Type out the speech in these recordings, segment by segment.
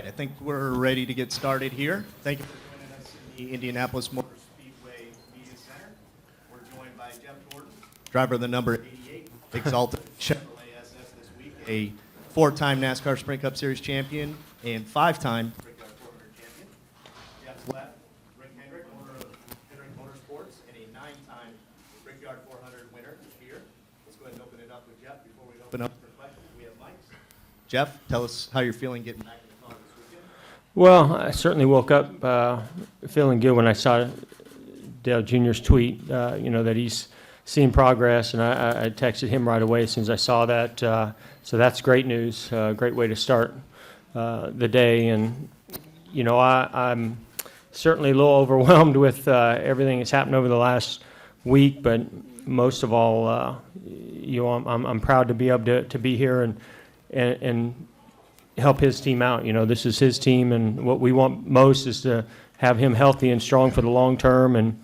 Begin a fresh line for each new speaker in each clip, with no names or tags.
I think we're ready to get started here. Thank you for joining us in the Indianapolis Motor Speedway Media Center. We're joined by Jeff Gordon, driver of the number 88 AXALTA Chevrolet SS this week, a 4-time NASCAR Sprint Cup Series champion and 5-time Brickyard 400 champion. Jeff's left, Hendrick, owner of Hendrick Motorsports, and a 9-time Brickyard 400 winner here. Let's go ahead and open it up with Jeff before we open up for questions. We have mics. Jeff, tell us how you're feeling getting back in the car this weekend.
Well, I certainly woke up feeling good when I saw Dale Jr.'s tweet, that he's seeing progress, and I texted him right away as soon as I saw that. So that's great news, great way to start the day. And, I'm certainly a little overwhelmed with everything that's happened over the last week, but most of all, I'm proud to be able to be here and help his team out. This is his team, and what we want most is to have him healthy and strong for the long term. And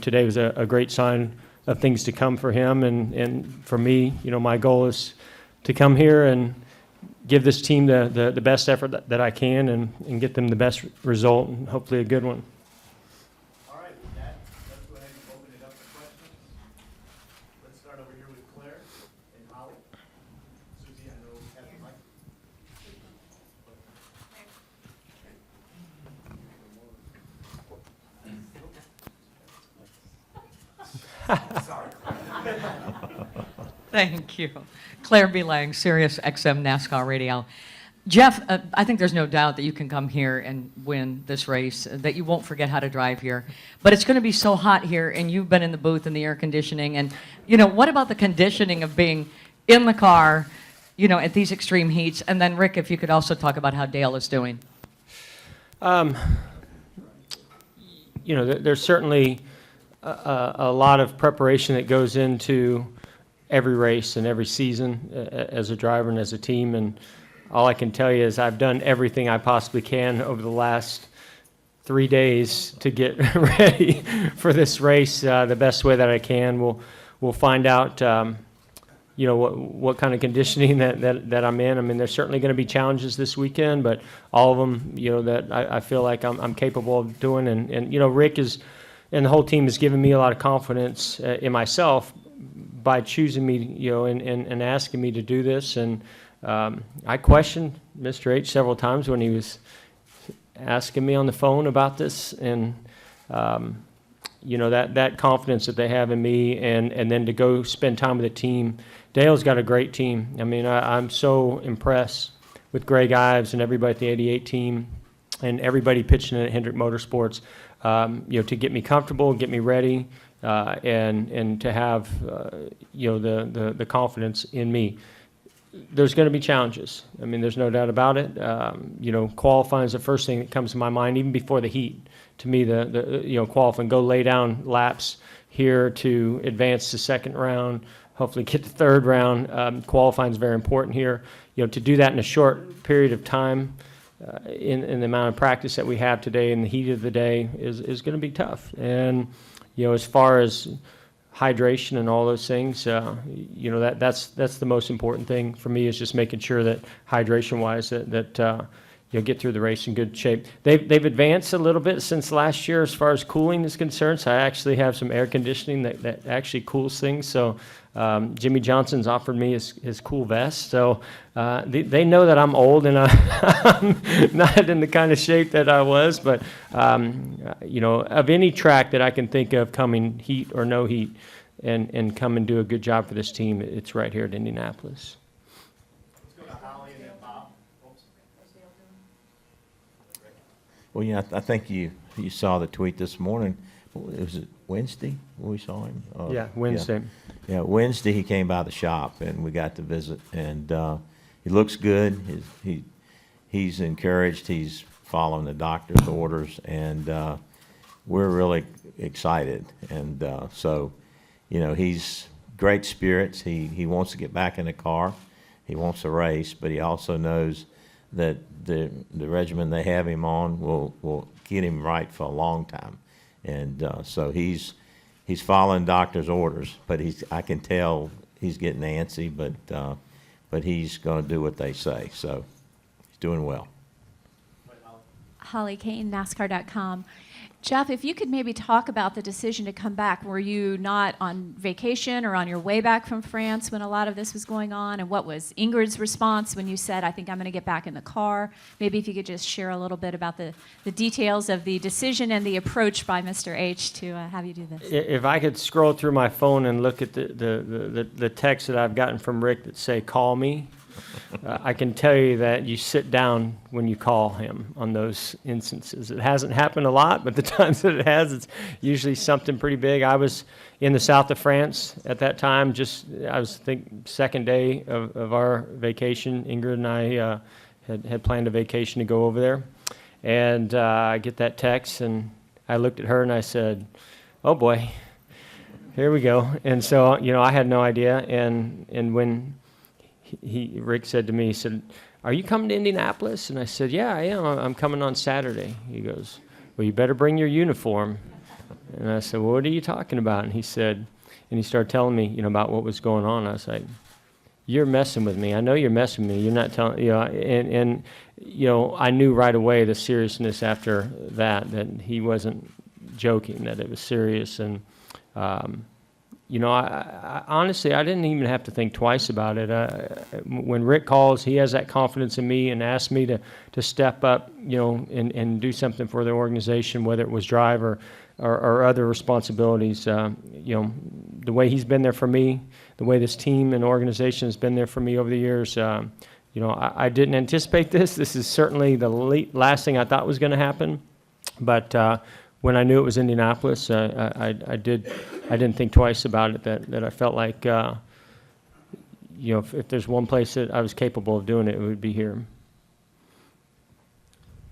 today was a great sign of things to come for him, and for me. My goal is to come here and give this team the best effort that I can, and get them the best result, and hopefully a good one.
All right, with that, let's go ahead and open it up for questions. Let's start over here with Claire and Holly. Susie, I know has the mic.
Thank you. Claire B. Lang, Sirius XM NASCAR Radio. Jeff, I think there's no doubt that you can come here and win this race, that you won't forget how to drive here. But it's going to be so hot here, and you've been in the booth and the air conditioning. And, what about the conditioning of being in the car, at these extreme heats? And then, Rick, if you could also talk about how Dale is doing.
There's certainly a lot of preparation that goes into every race and every season as a driver and as a team. And all I can tell you is I've done everything I possibly can over the last 3 days to get ready for this race the best way that I can. We'll find out, what kind of conditioning that I'm in. I mean, there's certainly going to be challenges this weekend, but all of them, that I feel like I'm capable of doing. And Rick and the whole team has given me a lot of confidence in myself by choosing me, and asking me to do this. And I questioned Mr. H several times when he was asking me on the phone about this, and that confidence that they have in me, and then to go spend time with the team. Dale's got a great team. I mean, I'm so impressed with Greg Ives and everybody at the 88 team, and everybody pitching in at Hendrick Motorsports, to get me comfortable, get me ready, and to have the confidence in me. There's going to be challenges. I mean, there's no doubt about it. Qualifying is the first thing that comes to my mind, even before the heat. To me, the qualifying, go lay down laps here to advance to second round, hopefully get to third round. Qualifying is very important here. To do that in a short period of time, in the amount of practice that we have today in the heat of the day is going to be tough. And as far as hydration and all those things, that's the most important thing for me, is just making sure that hydration-wise that get through the race in good shape. They've advanced a little bit since last year as far as cooling is concerned. So I actually have some air conditioning that actually cools things. So Jimmie Johnson's offered me his cool vest. So they know that I'm old and I'm not in the kind of shape that I was. But of any track that I can think of coming, heat or no heat, and come and do a good job for this team, it's right here at Indianapolis.
Well, I think you saw the tweet this morning. Was it Wednesday when we saw him?
Yeah, Wednesday.
Yeah, Wednesday he came by the shop and we got to visit, and he looks good. He's encouraged. He's following the doctor's orders, and we're really excited. And so, he's great spirits. He wants to get back in the car. He wants to race, but he also knows that the regimen they have him on will get him right for a long time. And so he's following doctor's orders, but I can tell he's getting antsy, but he's going to do what they say. So he's doing well.
Holly Kane, NASCAR.com. Jeff, if you could maybe talk about the decision to come back. Were you not on vacation or on your way back from France when a lot of this was going on? And what was Ingrid's response when you said, I think I'm going to get back in the car? Maybe if you could just share a little bit about the details of the decision and the approach by Mr. H to have you do this.
If I could scroll through my phone and look at the texts that I've gotten from Rick that say, call me, I can tell you that you sit down when you call him on those instances. It hasn't happened a lot, but the times that it has, it's usually something pretty big. I was in the south of France at that time. I was, second day of our vacation. Ingrid and I had planned a vacation to go over there. And I get that text, and I looked at her and I said, oh boy, here we go. And so, I had no idea. And when Rick said to me, he said, are you coming to Indianapolis? And I said, yeah, I am. I'm coming on Saturday. He goes, well, you better bring your uniform. And I said, well, what are you talking about? And he said, and he started telling me, about what was going on. I was like, you're messing with me. I know you're messing with me. You're not telling, and I knew right away the seriousness after that he wasn't joking, that it was serious. And, I honestly, I didn't even have to think twice about it. When Rick calls, he has that confidence in me and asks me to step up, and do something for the organization, whether it was drive or other responsibilities. The way he's been there for me, the way this team and organization has been there for me over the years, I didn't anticipate this. This is certainly the last thing I thought was going to happen. But when I knew it was Indianapolis, I didn't think twice about it. That I felt like, if there's one place that I was capable of doing it, it would be here.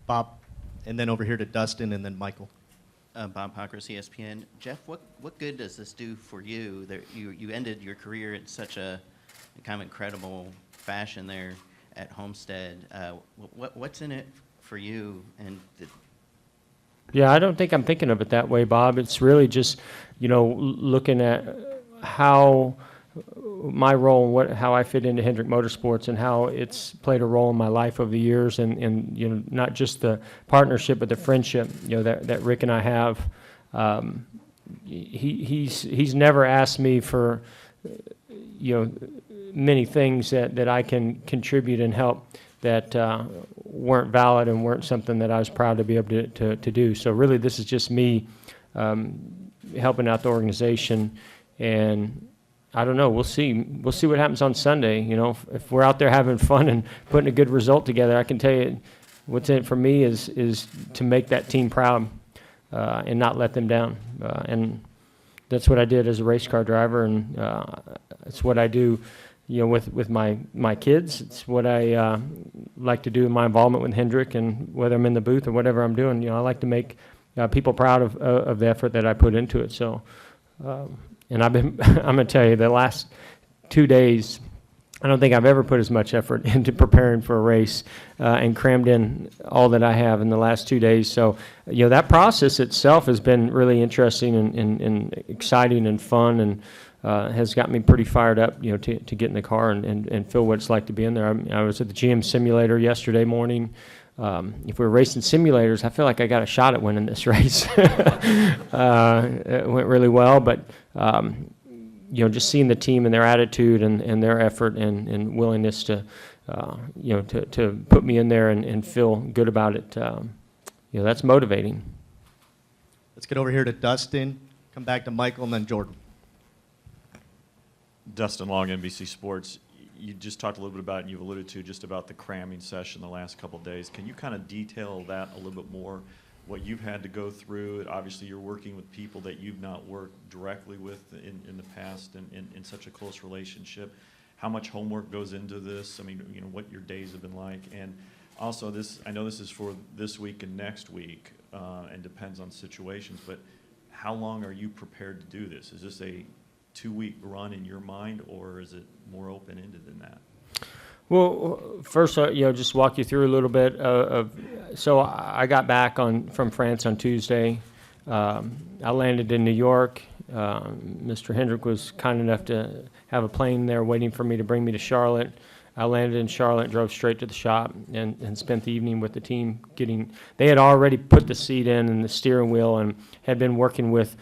Bob, and then over here to Dustin, and then Michael.
Bob Pockers, ESPN. Jeff, what good does this do for you? You ended your career in such a kind of incredible fashion there at Homestead. What's in it for you? And
Yeah, I don't think I'm thinking of it that way, Bob. It's really just, looking at how my role and how I fit into Hendrick Motorsports and how it's played a role in my life over the years, and not just the partnership but the friendship that Rick and I have. He's never asked me for many things that I can contribute and help that weren't valid and weren't something that I was proud to be able to do. So really, this is just me helping out the organization, and I don't know. We'll see what happens on Sunday. If we're out there having fun and putting a good result together, I can tell you what's in it for me is to make that team proud and not let them down. And that's what I did as a race car driver, and it's what I do. With my kids, it's what I like to do in my involvement with Hendrick, and whether I'm in the booth or whatever I'm doing, I like to make people proud of the effort that I put into it. So, and I'm going to tell you, the last 2 days, I don't think I've ever put as much effort into preparing for a race and crammed in all that I have in the last 2 days. So, that process itself has been really interesting and exciting and fun, and has got me pretty fired up, to get in the car and feel what it's like to be in there. I was at the GM simulator yesterday morning. If we're racing simulators, I feel like I got a shot at winning this race. It went really well, but just seeing the team and their attitude and their effort and willingness to put me in there and feel good about it, that's motivating.
Let's get over here to Dustin, come back to Michael, and then Jordan.
Dustin Long, NBC Sports. You just talked a little bit about, and you've alluded to, just about the cramming session the last couple of days. Can you kind of detail that a little bit more, what you've had to go through? Obviously, you're working with people that you've not worked directly with in the past and in such a close relationship. How much homework goes into this? I mean, what your days have been like. And also, I know this is for this week and next week, and depends on situations, but how long are you prepared to do this? Is this a 2-week run in your mind, or is it more open-ended than that?
Well, first, just walk you through a little bit so I got back from France on Tuesday. I landed in New York. Mr. Hendrick was kind enough to have a plane there waiting for me to bring me to Charlotte. I landed in Charlotte, drove straight to the shop, and spent the evening with the team they had already put the seat in and the steering wheel and had been working with,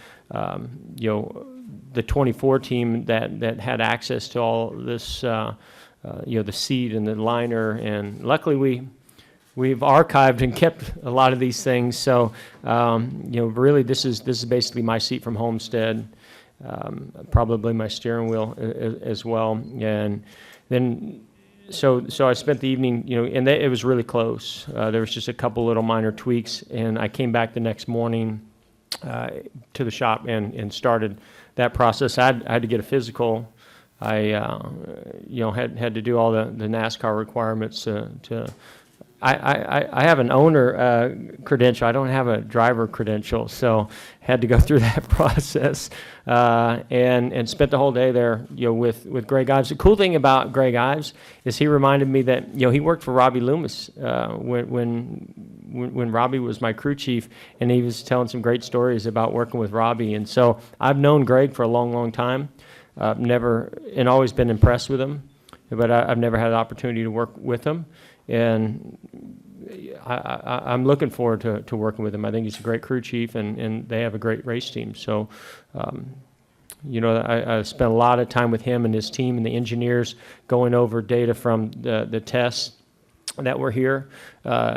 the 24 team that had access to all this, the seat and the liner. And luckily we've archived and kept a lot of these things. So, really this is basically my seat from Homestead, probably my steering wheel as well. And then, so I spent the evening, and it was really close. There was just a couple little minor tweaks, and I came back the next morning to the shop and started that process. I had to get a physical. I had to do all the NASCAR requirements I have an owner credential. I don't have a driver credential, so had to go through that process and spent the whole day there, with Greg Ives. The cool thing about Greg Ives is he reminded me that he worked for Robbie Loomis when Robbie was my crew chief, and he was telling some great stories about working with Robbie. And so I've known Greg for a long, long time. Always been impressed with him, but I've never had the opportunity to work with him. And I'm looking forward to working with him. I think he's a great crew chief, and they have a great race team. So, I spent a lot of time with him and his team and the engineers going over data from the tests that were here.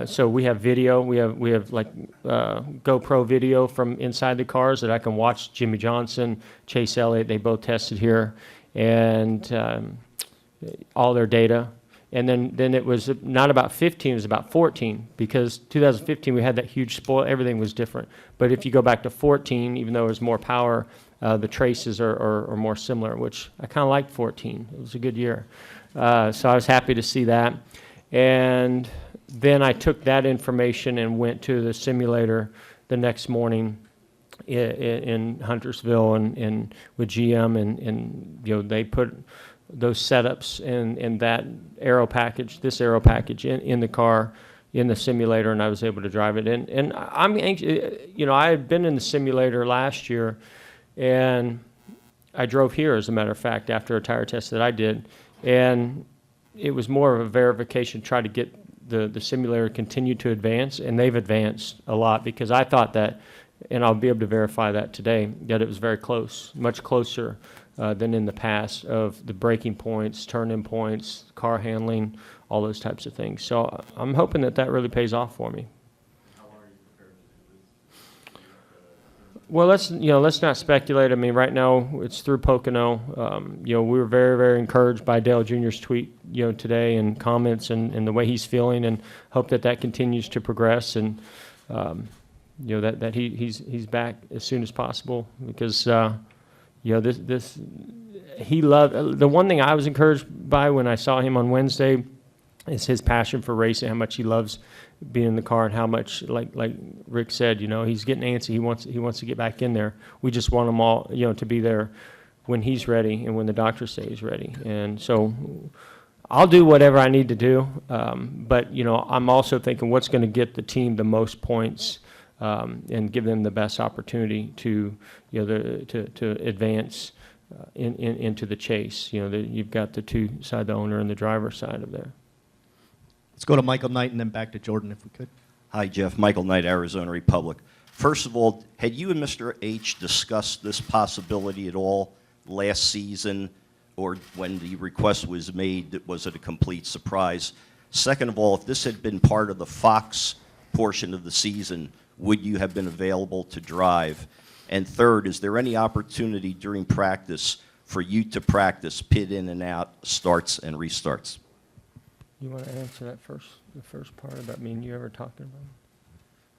So we have video. We have like GoPro video from inside the cars that I can watch. Jimmie Johnson, Chase Elliott, they both tested here, and all their data. And then it was not about 15, it was about 14, because 2015 we had that huge spoil, everything was different. But if you go back to 14, even though it was more power, the traces are more similar, which I kind of liked 14. It was a good year. So I was happy to see that. And then I took that information and went to the simulator the next morning in Huntersville and with GM, and they put those setups and that this aero package in the car, in the simulator, and I was able to drive it. And I'm anxious, I had been in the simulator last year, and I drove here, as a matter of fact, after a tire test that I did, and it was more of a verification, try to get the simulator continue to advance, and they've advanced a lot, because I thought that, and I'll be able to verify that today, that it was very close, much closer than in the past, of the braking points, turn-in points, car handling, all those types of things. So I'm hoping that really pays off for me.
How long are you prepared to do this?
Well, let's not speculate. I mean, right now it's through Pocono. We were very, very encouraged by Dale Jr.'s tweet, today, and comments and the way he's feeling, and hope that continues to progress, and that he's back as soon as possible, because he loved. The one thing I was encouraged by when I saw him on Wednesday is his passion for racing, how much he loves being in the car, and how much, like Rick said, he's getting antsy. He wants to get back in there. We just want him all, to be there when he's ready and when the doctors say he's ready. And so I'll do whatever I need to do. But I'm also thinking what's going to get the team the most points, and give them the best opportunity to to advance into the chase. You've got the two side, the owner and the driver side of there.
Let's go to Michael Knight and then back to Jordan, if we could.
Hi, Jeff. Michael Knight, Arizona Republic. First of all, had you and Mr. H discussed this possibility at all last season, or when the request was made, was it a complete surprise? Second of all, if this had been part of the Fox portion of the season, would you have been available to drive? And third, is there any opportunity during practice for you to practice pit in and out, starts and restarts?
You want to answer that first, the first part about me and you ever talking about it?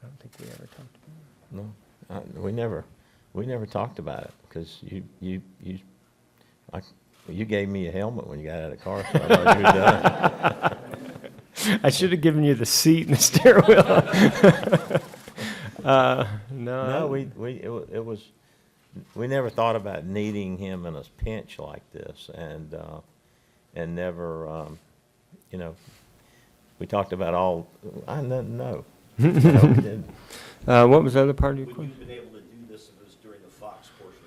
I don't think we ever talked about it.
No, we never talked about it, because you gave me a helmet when you got out of the car, so I already done.
I should have given you the seat and the steering wheel.
No, we never thought about needing him in a pinch like this, and never, we talked about all. No, no, we didn't.
What was the other part of your
Would
question?
you have been able to do this if it was during the Fox portion of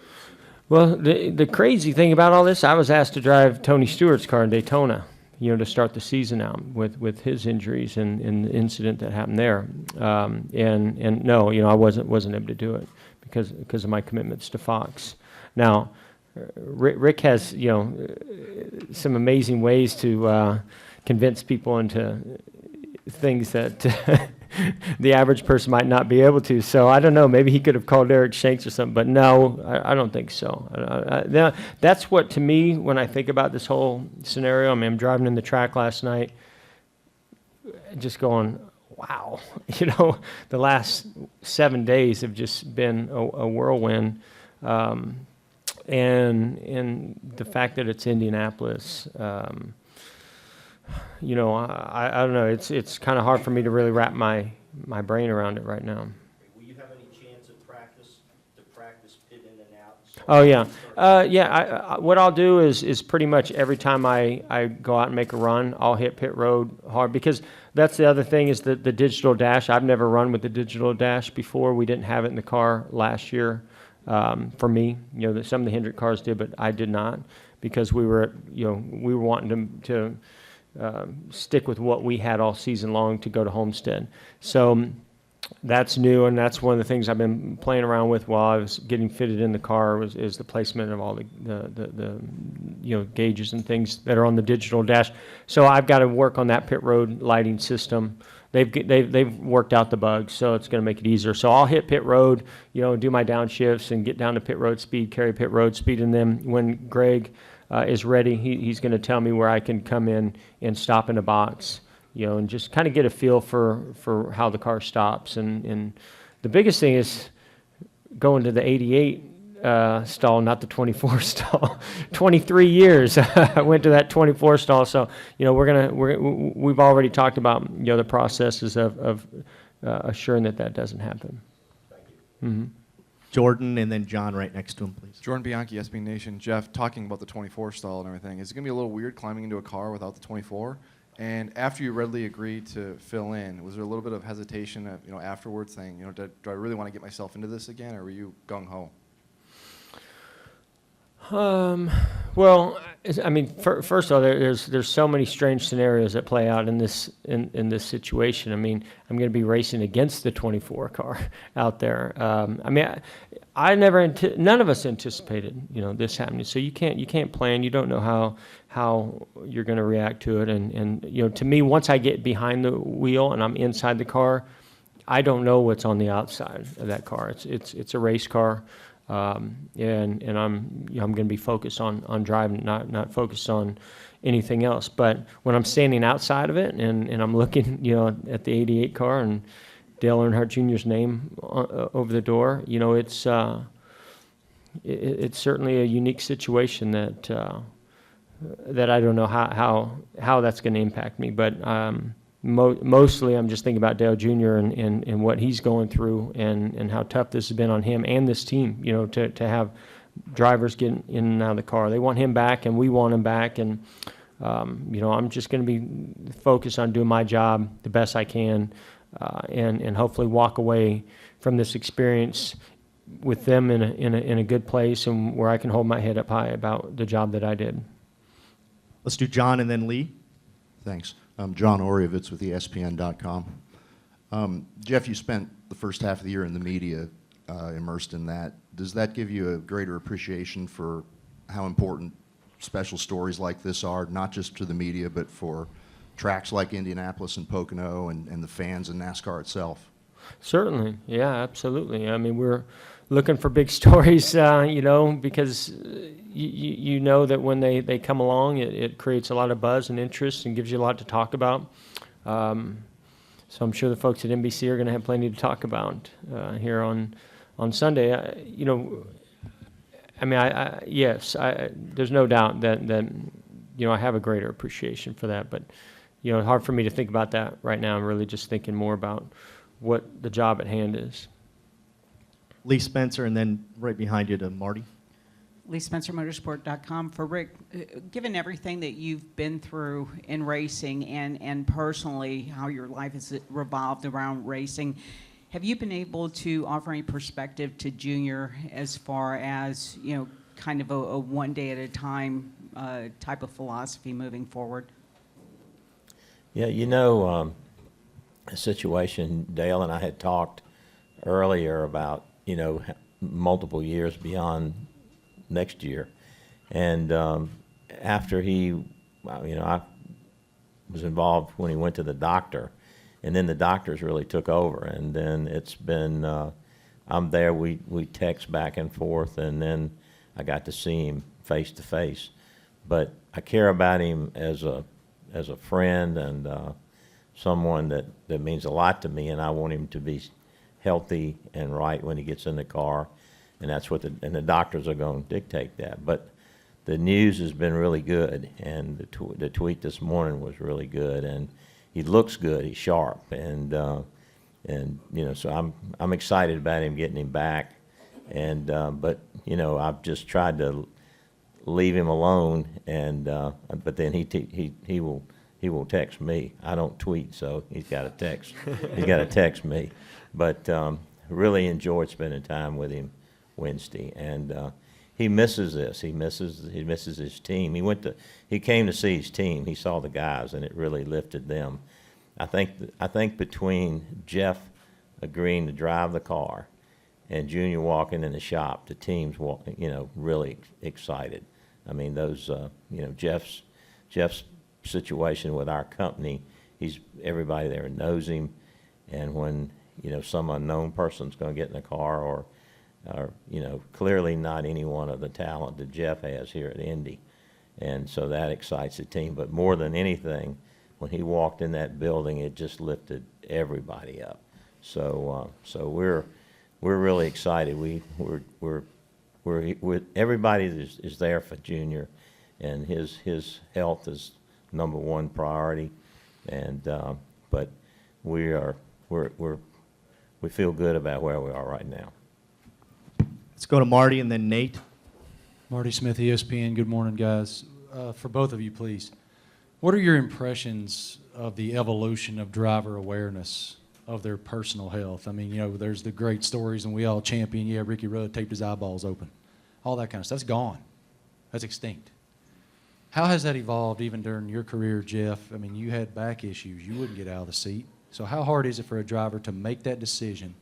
the season?
Well, the crazy thing about all this, I was asked to drive Tony Stewart's car in Daytona to start the season out with his injuries and the incident that happened there. And no, I wasn't able to do it because of my commitments to Fox. Now, Rick has, some amazing ways to convince people into things that the average person might not be able to. So I don't know, maybe he could have called Eric Shanks or something, but no, I don't think so. That's what, to me, when I think about this whole scenario, I mean, I'm driving in the track last night, just going, wow, the last 7 days have just been a whirlwind. And the fact that it's Indianapolis, I don't know. It's kind of hard for me to really wrap my brain around it right now.
Will you have any chance at practice, to practice pit in and out?
Oh yeah, yeah. What I'll do is pretty much every time I go out and make a run, I'll hit pit road hard, because that's the other thing is the digital dash. I've never run with the digital dash before. We didn't have it in the car last year. For me, some of the Hendrick cars did, but I did not, because we were wanting to stick with what we had all season long to go to Homestead. So that's new, and that's one of the things I've been playing around with while I was getting fitted in the car is the placement of all the gauges and things that are on the digital dash. So I've got to work on that pit road lighting system. They've worked out the bugs, so it's going to make it easier. So I'll hit pit road, do my downshifts and get down to pit road speed, carry pit road speed, and then when Greg is ready, he's going to tell me where I can come in and stop in a box, and just kind of get a feel for how the car stops. And the biggest thing is going to the 88 stall, not the 24 stall. 23 years I went to that 24 stall. So we've already talked about the processes of assuring that doesn't happen.
Thank you.
Mm-hmm.
Jordan, and then John right next to him, please.
Jordan Bianchi, SB Nation. Jeff, talking about the 24 stall and everything, is it going to be a little weird climbing into a car without the 24? And after you readily agreed to fill in, was there a little bit of hesitation afterwards saying, do I really want to get myself into this again, or were you gung-ho?
Well, I mean, first of all, there's so many strange scenarios that play out in this situation. I mean, I'm going to be racing against the 24 car out there. I mean, none of us anticipated this happening. So you can't plan. You don't know how you're going to react to it. And to me, once I get behind the wheel and I'm inside the car, I don't know what's on the outside of that car. It's a race car. And I'm going to be focused on driving, not focused on anything else. But when I'm standing outside of it and I'm looking, at the 88 car and Dale Earnhardt Jr.'s name over the door, it's certainly a unique situation that I don't know how that's going to impact me. But mostly I'm just thinking about Dale Jr. and what he's going through and how tough this has been on him and this team, to have drivers getting in and out of the car. They want him back and we want him back. And, I'm just going to be focused on doing my job the best I can and hopefully walk away from this experience with them in a good place and where I can hold my head up high about the job that I did.
Let's do John and then Lee.
Thanks. I'm John Oryovitz with ESPN.com. Jeff, you spent the first half of the year in the media immersed in that. Does that give you a greater appreciation for how important special stories like this are, not just to the media, but for tracks like Indianapolis and Pocono and the fans and NASCAR itself?
Certainly. Yeah, absolutely. I mean, we're looking for big stories, because you know that when they come along, it creates a lot of buzz and interest and gives you a lot to talk about. So I'm sure the folks at NBC are going to have plenty to talk about here on Sunday. There's no doubt that I have a greater appreciation for that, but hard for me to think about that right now. I'm really just thinking more about what the job at hand is.
Lee Spencer, and then right behind you to Marty.
Lee Spencer, Motorsport.com. For Rick, given everything that you've been through in racing and personally how your life has revolved around racing, have you been able to offer any perspective to Junior as far as, kind of a one day at a time type of philosophy moving forward?
Yeah, a situation, Dale and I had talked earlier about, multiple years beyond next year. And after I was involved when he went to the doctor, and then the doctors really took over. And then it's been, I'm there, we text back and forth, and then I got to see him face to face. But I care about him as a friend and someone that means a lot to me, and I want him to be healthy and right when he gets in the car, and that's what the doctors are going to dictate that. But the news has been really good, and the tweet this morning was really good, and he looks good, he's sharp, and so I'm excited about him getting him back, and but I've just tried to leave him alone, and but then he will text me. I don't tweet, so he's got to text. He's got to text me. But really enjoyed spending time with him Wednesday, and he misses this. He misses his team. He came to see his team. He saw the guys, and it really lifted them. I think between Jeff agreeing to drive the car and Junior walking in the shop, the team's really excited. I mean, those Jeff's situation with our company, everybody there knows him, and when some unknown person's going to get in the car, or clearly not any one of the talent that Jeff has here at Indy, and so that excites the team. But more than anything, when he walked in that building, it just lifted everybody up. So we're really excited. Everybody is there for Junior, and his health is number one priority, and but we feel good about where we are right now.
Let's go to Marty and then Nate.
Marty Smith, ESPN. Good morning, guys. For both of you, please, what are your impressions of the evolution of driver awareness of their personal health? I mean, there's the great stories, and we all champion, Ricky Rudd taped his eyeballs open. All that kind of stuff. That's gone. That's extinct. How has that evolved even during your career, Jeff? I mean, you had back issues. You wouldn't get out of the seat. So how hard is it for a driver to make that decision?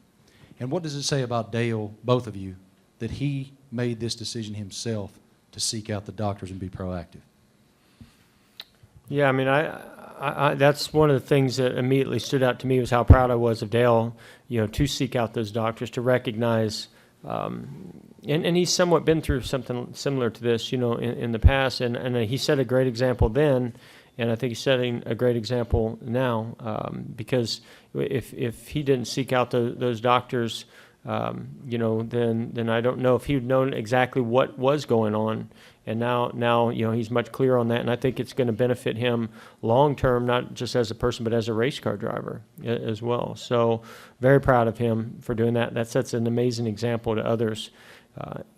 And what does it say about Dale, both of you, that he made this decision himself to seek out the doctors and be proactive?
Yeah, I mean, I that's one of the things that immediately stood out to me was how proud I was of Dale, to seek out those doctors, to recognize, and he's somewhat been through something similar to this, in the past, and he set a great example then, and I think he's setting a great example now, because if he didn't seek out those doctors, then I don't know if he'd known exactly what was going on. And now he's much clearer on that, and I think it's going to benefit him long term, not just as a person, but as a race car driver as well. So very proud of him for doing that. That sets an amazing example to others.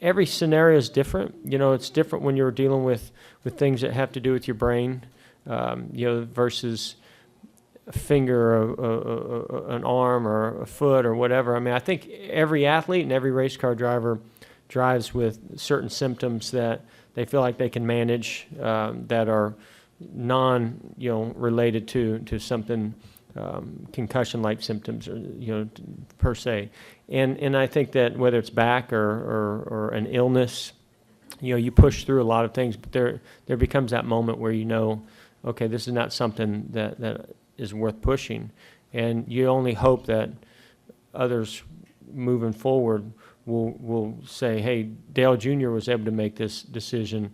Every scenario is different. It's different when you're dealing with things that have to do with your brain, versus a finger, or an arm, or a foot, or whatever. I mean, I think every athlete and every race car driver drives with certain symptoms that they feel like they can manage, that are related to something, concussion-like symptoms, or per se. And I think that whether it's back or an illness, you push through a lot of things, but there becomes that moment where okay, this is not something that is worth pushing, and you only hope that others moving forward will say, hey, Dale Jr. was able to make this decision,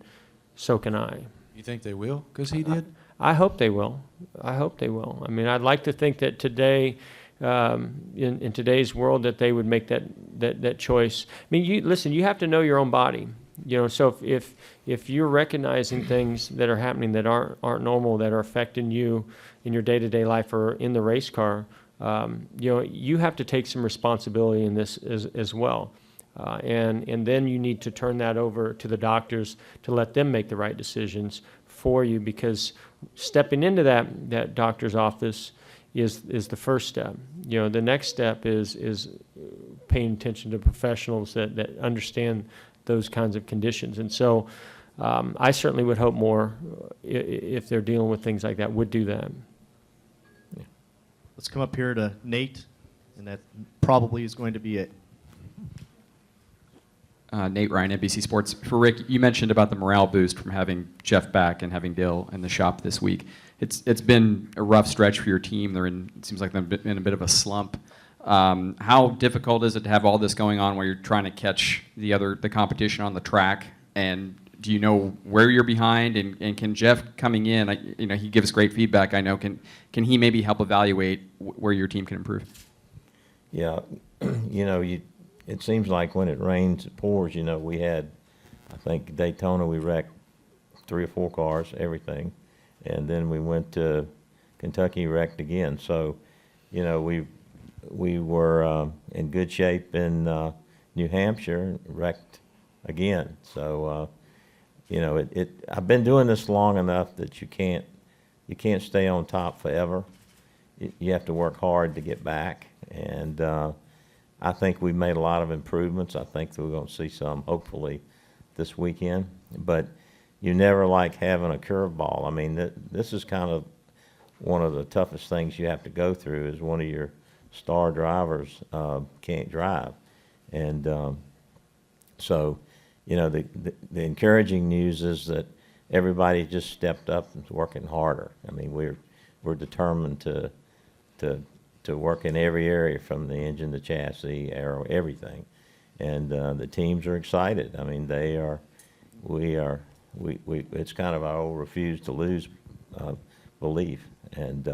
so can I.
You think they will, because he did?
I hope they will. I hope they will. I mean, I'd like to think that today, in today's world, that they would make that choice. I mean, you have to know your own body. So if you're recognizing things that are happening that aren't normal, that are affecting you in your day-to-day life or in the race car, you have to take some responsibility in this as well. And then you need to turn that over to the doctors to let them make the right decisions for you, because stepping into that doctor's office is the first step. The next step is paying attention to professionals that understand those kinds of conditions. And so I certainly would hope more, if they're dealing with things like that, would do that.
let's come up here to Nate, and that probably is going to be it.
Nate Ryan, NBC Sports. For Rick, you mentioned about the morale boost from having Jeff back and having Dale in the shop this week. It's been a rough stretch for your team. It seems like they're in a bit of a slump. How difficult is it to have all this going on while you're trying to catch the competition on the track? And do you know where you're behind? And can Jeff coming in, he gives great feedback, I know. Can he maybe help evaluate where your team can improve?
Yeah, it seems like when it rains, it pours. We had, I think Daytona, we wrecked 3 or 4 cars, everything. And then we went to Kentucky, wrecked again. So, we were in good shape in New Hampshire, wrecked again. So, I've been doing this long enough that you can't stay on top forever. You have to work hard to get back. And I think we've made a lot of improvements. I think that we're going to see some, hopefully, this weekend. But you never like having a curveball. I mean, this is kind of one of the toughest things you have to go through is one of your star drivers can't drive. And so, the encouraging news is that everybody just stepped up and is working harder. I mean, we're determined to work in every area from the engine, the chassis, aero, everything. And the teams are excited. I mean, it's kind of our old refuse to lose belief. And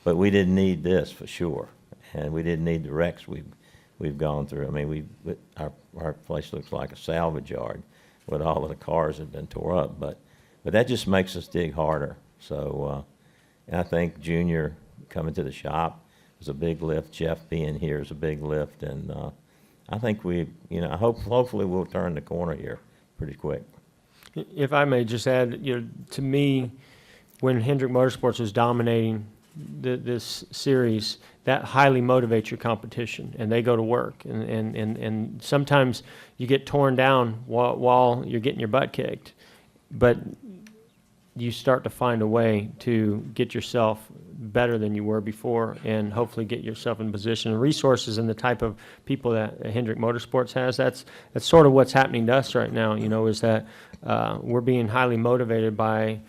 but we didn't need this for sure, and we didn't need the wrecks we've gone through. I mean, our place looks like a salvage yard with all of the cars have been tore up. But that just makes us dig harder. So and I think Junior coming to the shop is a big lift. Jeff being here is a big lift, and I think hopefully we'll turn the corner here pretty quick.
If I may just add, to me, when Hendrick Motorsports is dominating this series, that highly motivates your competition, and they go to work. And sometimes you get torn down while you're getting your butt kicked, but you start to find a way to get yourself better than you were before and hopefully get yourself in position. And resources and the type of people that Hendrick Motorsports has, that's sort of what's happening to us right now, is that we're being highly motivated by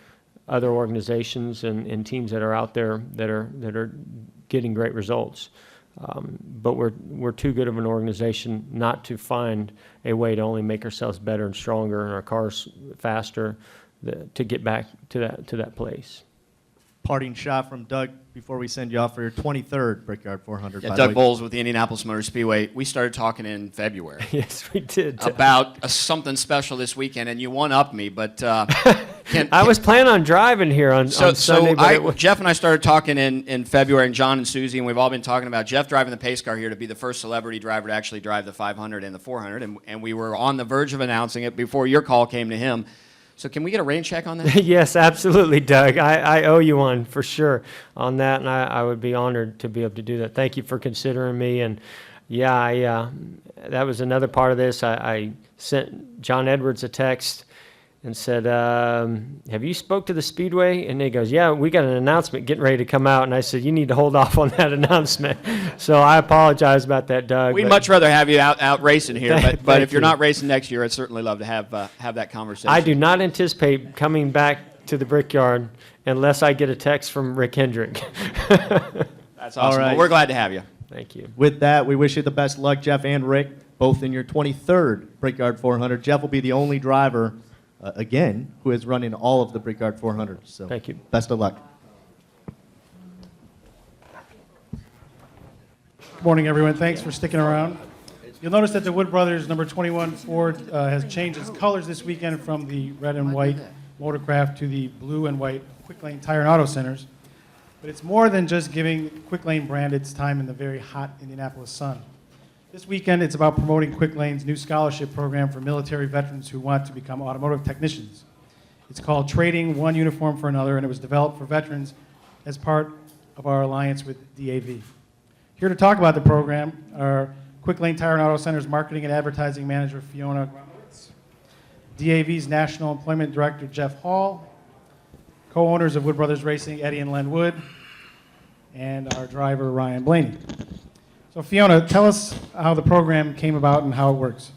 other organizations and teams that are out there that are getting great results. But we're too good of an organization not to find a way to only make ourselves better and stronger and our cars faster to get back to that place.
Parting shot from Doug before we send you off for your 23rd Brickyard 400.
Yeah, Doug Bowles with the Indianapolis Motor Speedway. We started talking in February.
Yes, we did.
About something special this weekend, and you one-upped me, but...
I was planning on driving here on Sunday.
So Jeff and I started talking in February, and John and Susie, and we've all been talking about Jeff driving the pace car here to be the first celebrity driver to actually drive the 500 and the 400, and we were on the verge of announcing it before your call came to him. So can we get a rain check on that?
Yes, absolutely, Doug. I owe you one for sure on that, and I would be honored to be able to do that. Thank you for considering me. And yeah, that was another part of this. I sent John Edwards a text and said, have you spoke to the Speedway? And he goes, yeah, we got an announcement getting ready to come out. And I said, you need to hold off on that announcement. So I apologize about that, Doug.
We'd much rather have you out racing here, but if you're not racing next year, I'd certainly love to have that conversation.
I do not anticipate coming back to the Brickyard unless I get a text from Rick Hendrick.
That's awesome. All right. Well, we're glad to have you.
Thank you.
With that, we wish you the best luck, Jeff and Rick, both in your 23rd Brickyard 400. Jeff will be the only driver again, who is running all of the Brickyard 400s. So
thank you.
Best of luck.
Good morning, everyone. Thanks for sticking around. You'll notice that the Wood Brothers number 21 Ford has changed its colors this weekend from the red and white Motorcraft to the blue and white Quick Lane Tire and Auto Centers. But it's more than just giving Quick Lane brand its time in the very hot Indianapolis sun. This weekend, it's about promoting Quick Lane's new scholarship program for military veterans who want to become automotive technicians. It's called Trading One Uniform for Another, and it was developed for veterans as part of our alliance with DAV. Here to talk about the program are Quick Lane Tire and Auto Center's Marketing and Advertising Manager, Fiona Gromowitz, DAV's National Employment Director, Jeff Hall, co-owners of Wood Brothers Racing, Eddie and Len Wood, and our driver, Ryan Blaney. So Fiona, tell us how the program came about and how it works.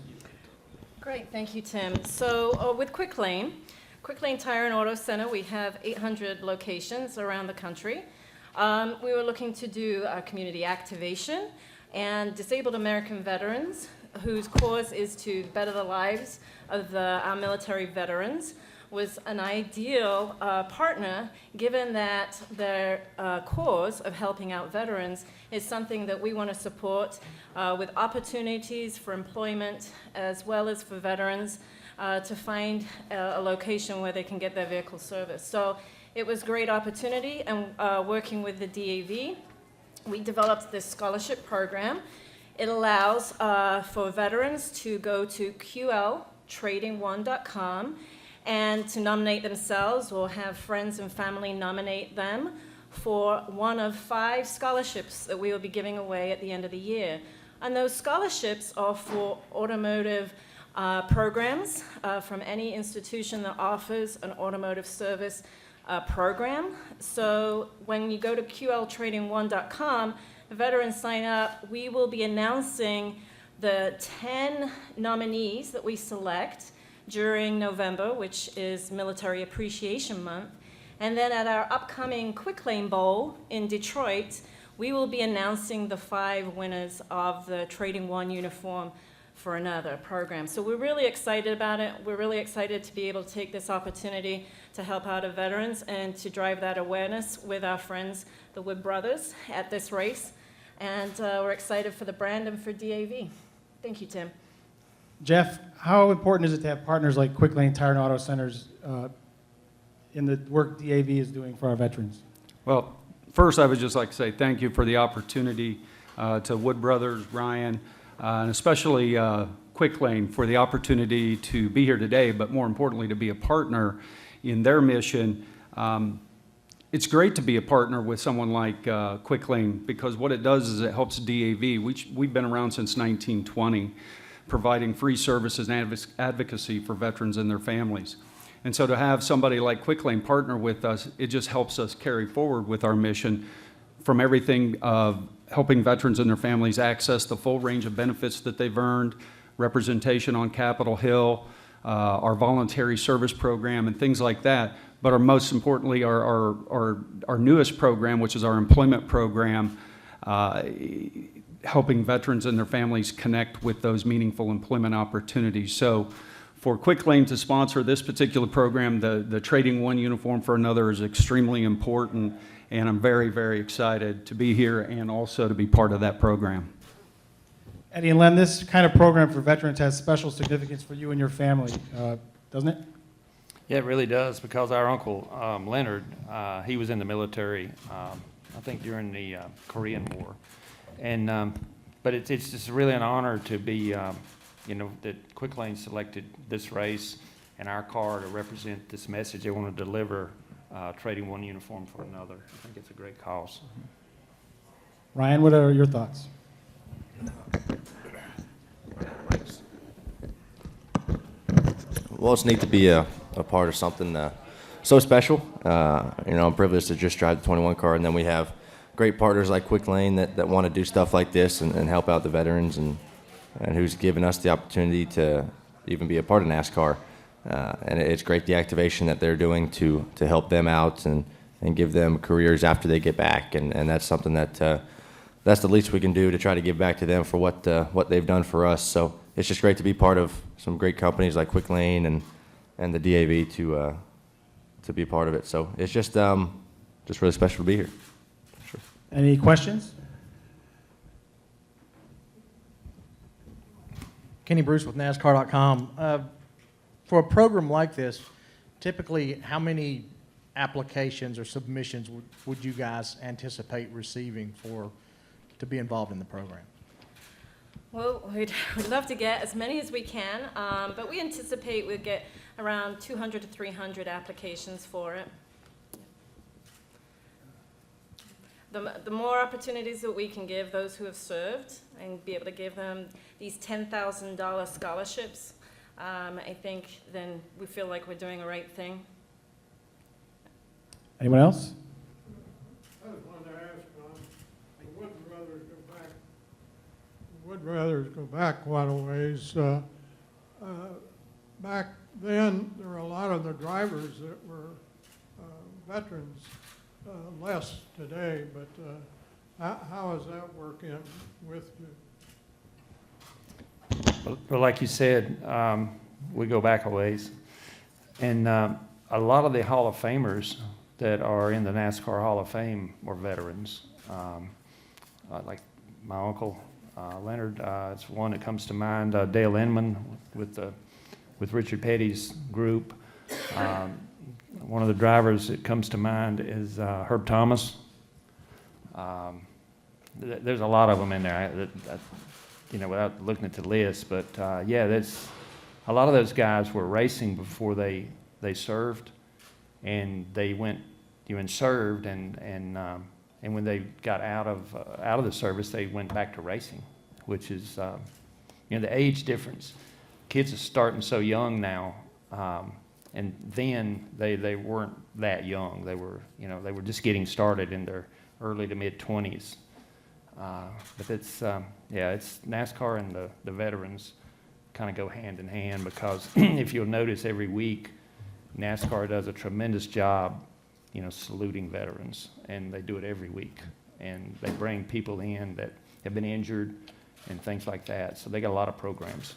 Great, thank you, Tim. So with Quick Lane Tire and Auto Center, we have 800 locations around the country. We were looking to do community activation, and disabled American veterans, whose cause is to better the lives of our military veterans, was an ideal partner, given that their cause of helping out veterans is something that we want to support with opportunities for employment, as well as for veterans to find a location where they can get their vehicle service. So it was a great opportunity, and working with the DAV, we developed this scholarship program. It allows for veterans to go to qltrading1.com and to nominate themselves or have friends and family nominate them for one of 5 scholarships that we will be giving away at the end of the year. And those scholarships are for automotive programs from any institution that offers an automotive service program. So when you go to qltrading1.com, the veterans sign up, we will be announcing the 10 nominees that we select during November, which is Military Appreciation Month. And then at our upcoming Quick Lane Bowl in Detroit, we will be announcing the 5 winners of the Trading One uniform for another program. So we're really excited about it. We're really excited to be able to take this opportunity to help out our veterans and to drive that awareness with our friends, the Wood Brothers, at this race. And we're excited for the brand and for DAV. Thank you, Tim.
Jeff, how important is it to have partners like Quick Lane Tire and Auto Centers in the work DAV is doing for our veterans?
Well, first I would just like to say thank you for the opportunity to Wood Brothers, Ryan, and especially Quick Lane for the opportunity to be here today, but more importantly to be a partner in their mission. It's great to be a partner with someone like Quick Lane, because what it does is it helps DAV. We've been around since 1920, providing free services and advocacy for veterans and their families. And so to have somebody like Quick Lane partner with us, it just helps us carry forward with our mission, from everything of helping veterans and their families access the full range of benefits that they've earned, representation on Capitol Hill, our voluntary service program, and things like that. But most importantly, our newest program, which is our employment program, helping veterans and their families connect with those meaningful employment opportunities. So for Quick Lane to sponsor this particular program, the Trading One uniform for another, is extremely important, and I'm very, very excited to be here and also to be part of that program.
Eddie and Len, this kind of program for veterans has special significance for you and your family, doesn't it?
Yeah, it really does, because our uncle, Leonard, he was in the military, I think during the Korean War. And, but it's just really an honor to be, that Quick Lane selected this race and our car to represent this message. They want to deliver Trading One uniform for another. I think it's a great cause.
Ryan, what are your thoughts?
Well, it's neat to be a part of something so special. I'm privileged to just drive the 21 car, and then we have great partners like Quick Lane that want to do stuff like this and help out the veterans, and who's given us the opportunity to even be a part of NASCAR. And it's great the activation that they're doing to help them out and give them careers after they get back, and that's something that's the least we can do to try to give back to them for what they've done for us. So it's just great to be part of some great companies like Quick Lane and the DAV to be part of it. So it's just really special to be here. Sure.
Any questions?
Kenny Bruce with NASCAR.com. For a program like this, typically how many applications or submissions would you guys anticipate receiving to be involved in the program?
Well, we'd love to get as many as we can, but we anticipate we'll get around 200 to 300 applications for it. The more opportunities that we can give those who have served and be able to give them these $10,000 scholarships, I think then we feel like we're doing the right thing.
Anyone else?
I was wanted to ask, would rather go back quite a ways. Back then, there were a lot of the drivers that were veterans, less today, but how is that working with you?
Well, like you said, we go back a ways. And a lot of the Hall of Famers that are in the NASCAR Hall of Fame were veterans. Like my uncle, Leonard, it's one that comes to mind. Dale Inman with Richard Petty's group. One of the drivers that comes to mind is Herb Thomas. There's a lot of them in there, without looking at the list. But yeah, a lot of those guys were racing before they served, and they went and served, and when they got out of the service, they went back to racing, which is the age difference. Kids are starting so young now, and then they weren't that young. They were just getting started in their early to mid 20s. But it's NASCAR and the veterans kind of go hand in hand, because if you'll notice, every week NASCAR does a tremendous job, saluting veterans, and they do it every week, and they bring people in that have been injured and things like that. So they got a lot of programs.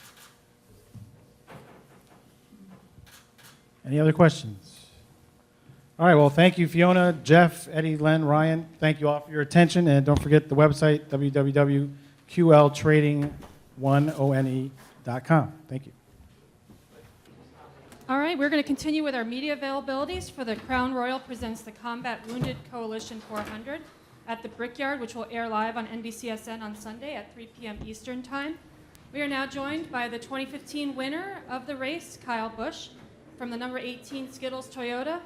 Any other questions? All right, well, thank you, Fiona, Jeff, Eddie, Len, Ryan. Thank you all for your attention, and don't forget the website, www.qltrading1one.com. Thank you.
All right, we're going to continue with our media availabilities for the Crown Royal presents the Combat Wounded Coalition 400 at the Brickyard, which will air live on NBCSN on Sunday at 3 p.m. Eastern Time. We are now joined by the 2015 winner of the race, Kyle Busch, from the number 18 Skittles Toyota.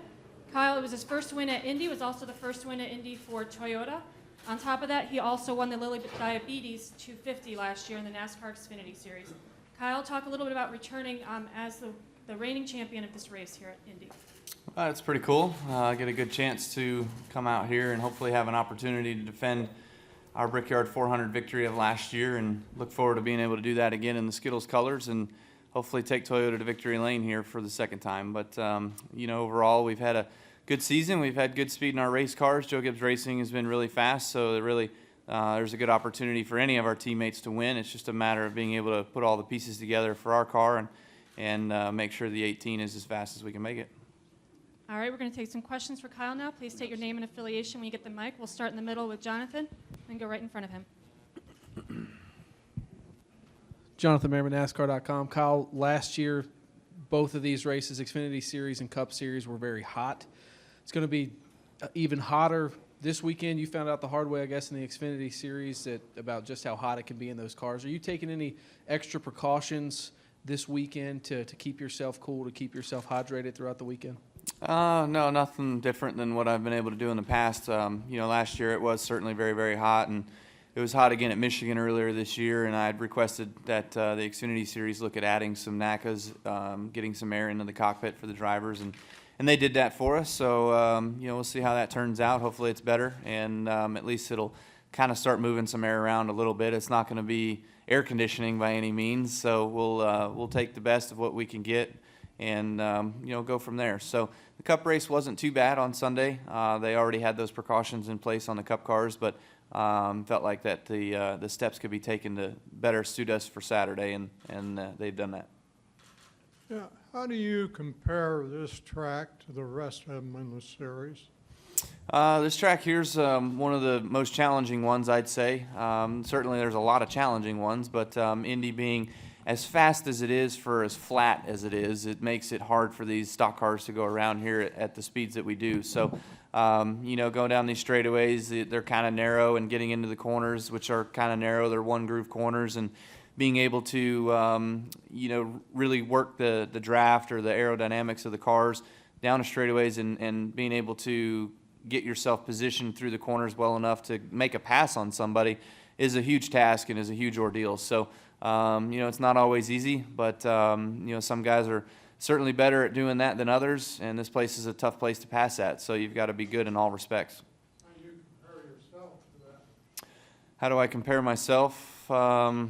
Kyle, it was his first win at Indy, was also the first win at Indy for Toyota. On top of that, he also won the Lilly Diabetes 250 last year in the NASCAR Xfinity Series. Kyle, talk a little bit about returning as the reigning champion of this race here at Indy.
It's pretty cool. I get a good chance to come out here and hopefully have an opportunity to defend our Brickyard 400 victory of last year, and look forward to being able to do that again in the Skittles colors and hopefully take Toyota to victory lane here for the second time. But, overall, we've had a good season. We've had good speed in our race cars. Joe Gibbs Racing has been really fast, so there's a good opportunity for any of our teammates to win. It's just a matter of being able to put all the pieces together for our car and make sure the 18 is as fast as we can make it.
All right, we're going to take some questions for Kyle now. Please state your name and affiliation when you get the mic. We'll start in the middle with Jonathan and go right in front of him.
Jonathan Merriman, NASCAR.com. Kyle, last year, both of these races, Xfinity Series and Cup Series, were very hot. It's going to be even hotter this weekend. You found out the hard way, I guess, in the Xfinity Series about just how hot it can be in those cars. Are you taking any extra precautions this weekend to keep yourself cool, to keep yourself hydrated throughout the weekend?
No, nothing different than what I've been able to do in the past. Last year it was certainly very, very hot, and it was hot again at Michigan earlier this year, and I had requested that the Xfinity Series look at adding some NACAs, getting some air into the cockpit for the drivers, and they did that for us. So, we'll see how that turns out. Hopefully it's better, and at least it'll kind of start moving some air around a little bit. It's not going to be air conditioning by any means, so we'll take the best of what we can get and go from there. So the Cup race wasn't too bad on Sunday. They already had those precautions in place on the Cup cars, but felt like that the steps could be taken to better suit us for Saturday, and they've done that.
Yeah, how do you compare this track to the rest of them in the series?
This track here's one of the most challenging ones, I'd say. Certainly there's a lot of challenging ones, but Indy being as fast as it is for as flat as it is, it makes it hard for these stock cars to go around here at the speeds that we do. So, going down these straightaways, they're kind of narrow, and getting into the corners, which are kind of narrow, they're one groove corners, and being able to, really work the draft or the aerodynamics of the cars down the straightaways and being able to get yourself positioned through the corners well enough to make a pass on somebody is a huge task and is a huge ordeal. So, it's not always easy, but, some guys are certainly better at doing that than others, and this place is a tough place to pass at, so you've got to be good in all respects.
How do you compare yourself to that?
How do I compare myself? I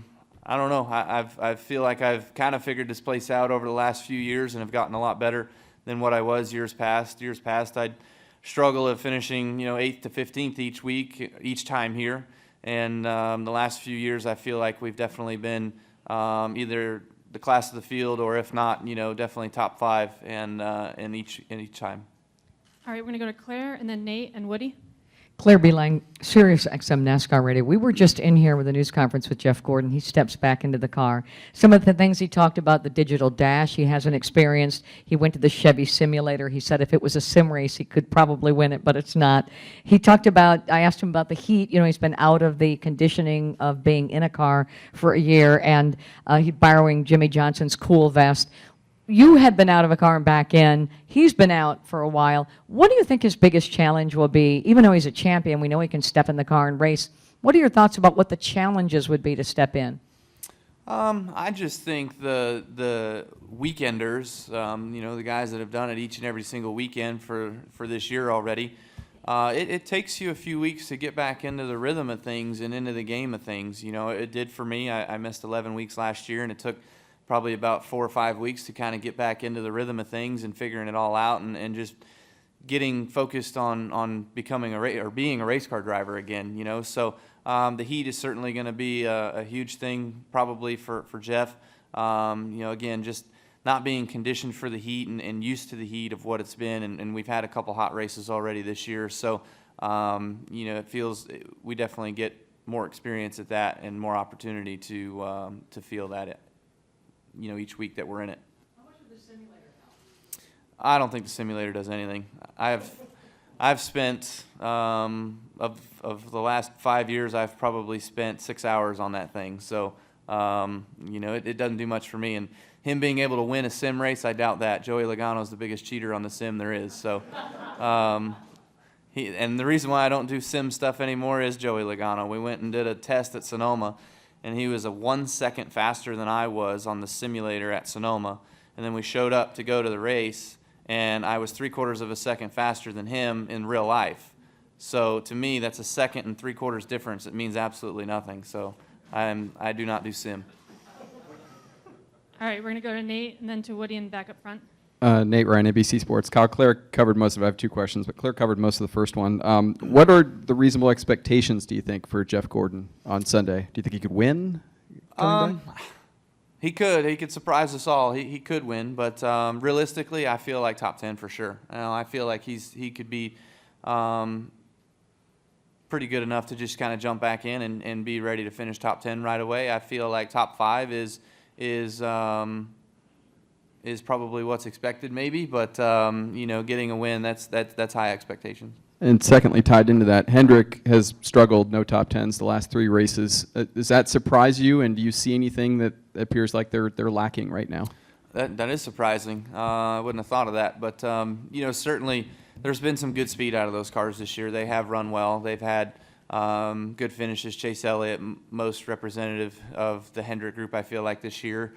don't know. I feel like I've kind of figured this place out over the last few years and have gotten a lot better than what I was years past. Years past, I'd struggle at finishing, 8th to 15th each week, each time here. And the last few years, I feel like we've definitely been either the class of the field, or if not, definitely top 5 in each time.
All right, we're going to go to Claire, and then Nate and Woody.
Claire Beeline, Sirius XM NASCAR Radio. We were just in here with a news conference with Jeff Gordon. He steps back into the car. Some of the things he talked about, the digital dash, he hasn't experienced. He went to the Chevy simulator. He said if it was a sim race, he could probably win it, but it's not. He talked about, I asked him about the heat. He's been out of the conditioning of being in a car for a year, and he's borrowing Jimmie Johnson's cool vest. You had been out of a car and back in. He's been out for a while. What do you think his biggest challenge will be? Even though he's a champion, we know he can step in the car and race. What are your thoughts about what the challenges would be to step in?
I just think the weekenders, the guys that have done it each and every single weekend for this year already, it takes you a few weeks to get back into the rhythm of things and into the game of things. It did for me. I missed 11 weeks last year, and it took probably about 4 or 5 weeks to kind of get back into the rhythm of things and figuring it all out, and just getting focused on becoming being a race car driver again. So the heat is certainly going to be a huge thing probably for Jeff. Again, just not being conditioned for the heat and used to the heat of what it's been, and we've had a couple hot races already this year. So it feels we definitely get more experience at that and more opportunity to feel that each week that we're in it.
How much does the simulator help?
I don't think the simulator does anything. I've spent of the last 5 years, I've probably spent 6 hours on that thing. So it doesn't do much for me. And him being able to win a sim race, I doubt that. Joey Logano is the biggest cheater on the sim there is. So and the reason why I don't do sim stuff anymore is Joey Logano. We went and did a test at Sonoma, and he was 1 second faster than I was on the simulator at Sonoma. And then we showed up to go to the race, and I was 3/4 of a second faster than him in real life. So to me, that's a 1 3/4 difference. It means absolutely nothing. So I do not do sim.
All right, we're going to go to Nate, and then to Woody and back up front.
Nate Ryan, ABC Sports. Kyle, Claire covered most of it. I have 2 questions, but Claire covered most of the first one. What are the reasonable expectations, do you think, for Jeff Gordon on Sunday? Do you think he could win?
He could surprise us all. He could win, but realistically, I feel like top 10 for sure. I feel like he could be pretty good enough to just kind of jump back in and be ready to finish top 10 right away. I feel like top 5 is probably what's expected, maybe, but getting a win, that's high expectations.
And secondly, tied into that, Hendrick has struggled, no top 10s the last 3 races. Does that surprise you, and do you see anything that appears like they're lacking right now?
That is surprising. I wouldn't have thought of that, but certainly there's been some good speed out of those cars this year. They have run well. They've had good finishes. Chase Elliott, most representative of the Hendrick group, I feel like, this year.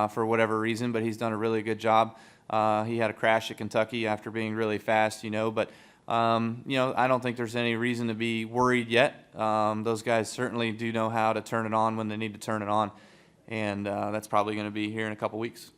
For whatever reason, but he's done a really good job. He had a crash at Kentucky after being really fast, but I don't think there's any reason to be worried yet. Those guys certainly do know how to turn it on when they need to turn it on, and that's probably going to be here in a couple weeks.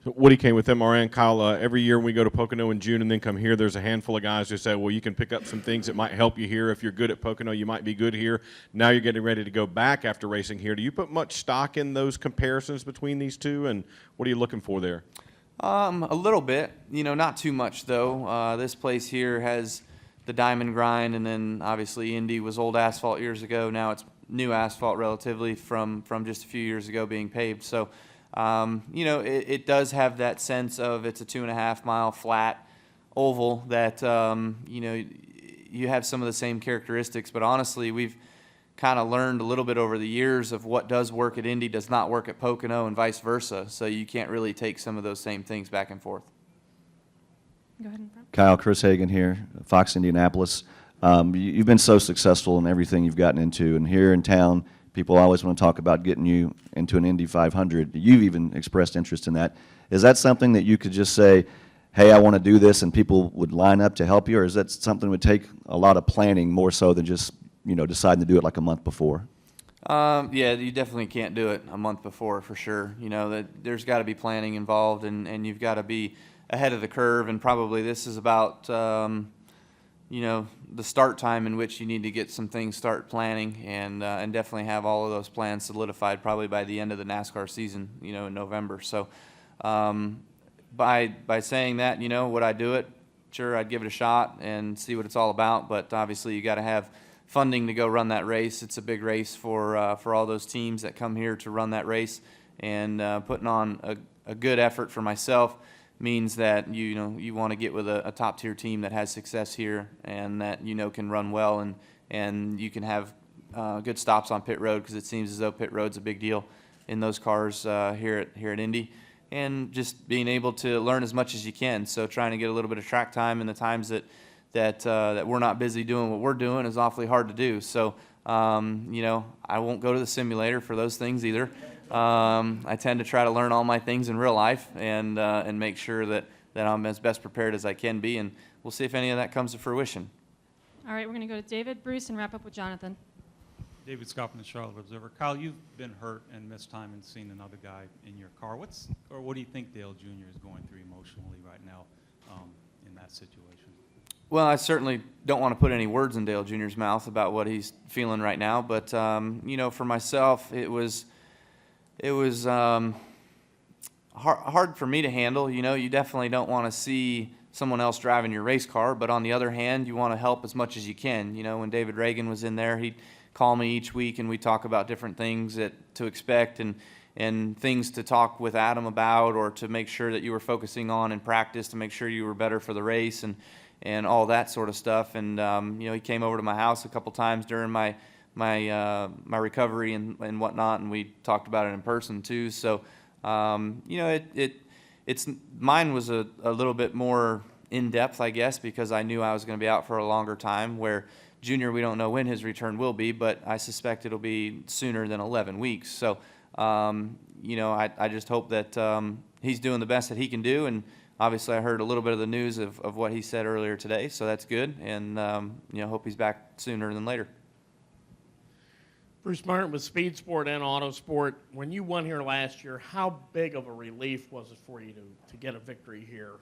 So Woody came with MRN. Kyle, every year when we go to Pocono in June and then come here, there's a handful of guys who say, well, you can pick up some things that might help you here. If you're good at Pocono, you might be good here. Now you're getting ready to go back after racing here. Do you put much stock in those comparisons between these two, and what are you looking for there?
A little bit. Not too much, though. This place here has the diamond grind, and then obviously Indy was old asphalt years ago. Now it's new asphalt relatively from just a few years ago being paved. So it does have that sense of it's a 2.5 mile flat oval that, you have some of the same characteristics, but honestly, we've kind of learned a little bit over the years of what does work at Indy does not work at Pocono and vice versa, so you can't really take some of those same things back and forth.
Go ahead in front.
Kyle, Chris Hagan here, Fox Indianapolis. You've been so successful in everything you've gotten into, and here in town, people always want to talk about getting you into an Indy 500. You've even expressed interest in that. Is that something that you could just say, hey, I want to do this, and people would line up to help you, or is that something that would take a lot of planning more so than just deciding to do it like a month before?
Yeah, you definitely can't do it a month before for sure. That there's got to be planning involved, and you've got to be ahead of the curve. And probably this is about the start time in which you need to get some things start planning, and definitely have all of those plans solidified probably by the end of the NASCAR season, in November. So by saying that, would I do it? Sure, I'd give it a shot and see what it's all about. But obviously, you got to have funding to go run that race. It's a big race for all those teams that come here to run that race, and putting on a good effort for myself means that you want to get with a top tier team that has success here and that can run well, and you can have good stops on pit road, because it seems as though pit road's a big deal in those cars here at Indy, and just being able to learn as much as you can. So trying to get a little bit of track time in the times that we're not busy doing what we're doing is awfully hard to do. So, I won't go to the simulator for those things either. I tend to try to learn all my things in real life and make sure that I'm as best prepared as I can be, and we'll see if any of that comes to fruition.
All right, we're going to go to David, Bruce, and wrap up with Jonathan.
David Scott from the Charlotte Observer. Kyle, you've been hurt and missed time and seen another guy in your car. What do you think Dale Jr. is going through emotionally right now in that situation?
Well, I certainly don't want to put any words in Dale Jr.'s mouth about what he's feeling right now, but for myself, it was hard for me to handle. You definitely don't want to see someone else driving your race car, but on the other hand, you want to help as much as you can. When David Reagan was in there, he'd call me each week, and we'd talk about different things to expect and things to talk with Adam about, or to make sure that you were focusing on in practice to make sure you were better for the race and all that sort of stuff. And he came over to my house a couple times during my recovery and whatnot, and we talked about it in person too. So it's mine was a little bit more in depth, I guess, because I knew I was going to be out for a longer time. Where Junior, we don't know when his return will be, but I suspect it'll be sooner than 11 weeks. So I just hope that he's doing the best that he can do. And obviously, I heard a little bit of the news of what he said earlier today, so that's good. And hope he's back sooner than later.
Bruce Martin with Speed Sport and Autosport. When you won here last year, how big of a relief was it for you to get a victory here?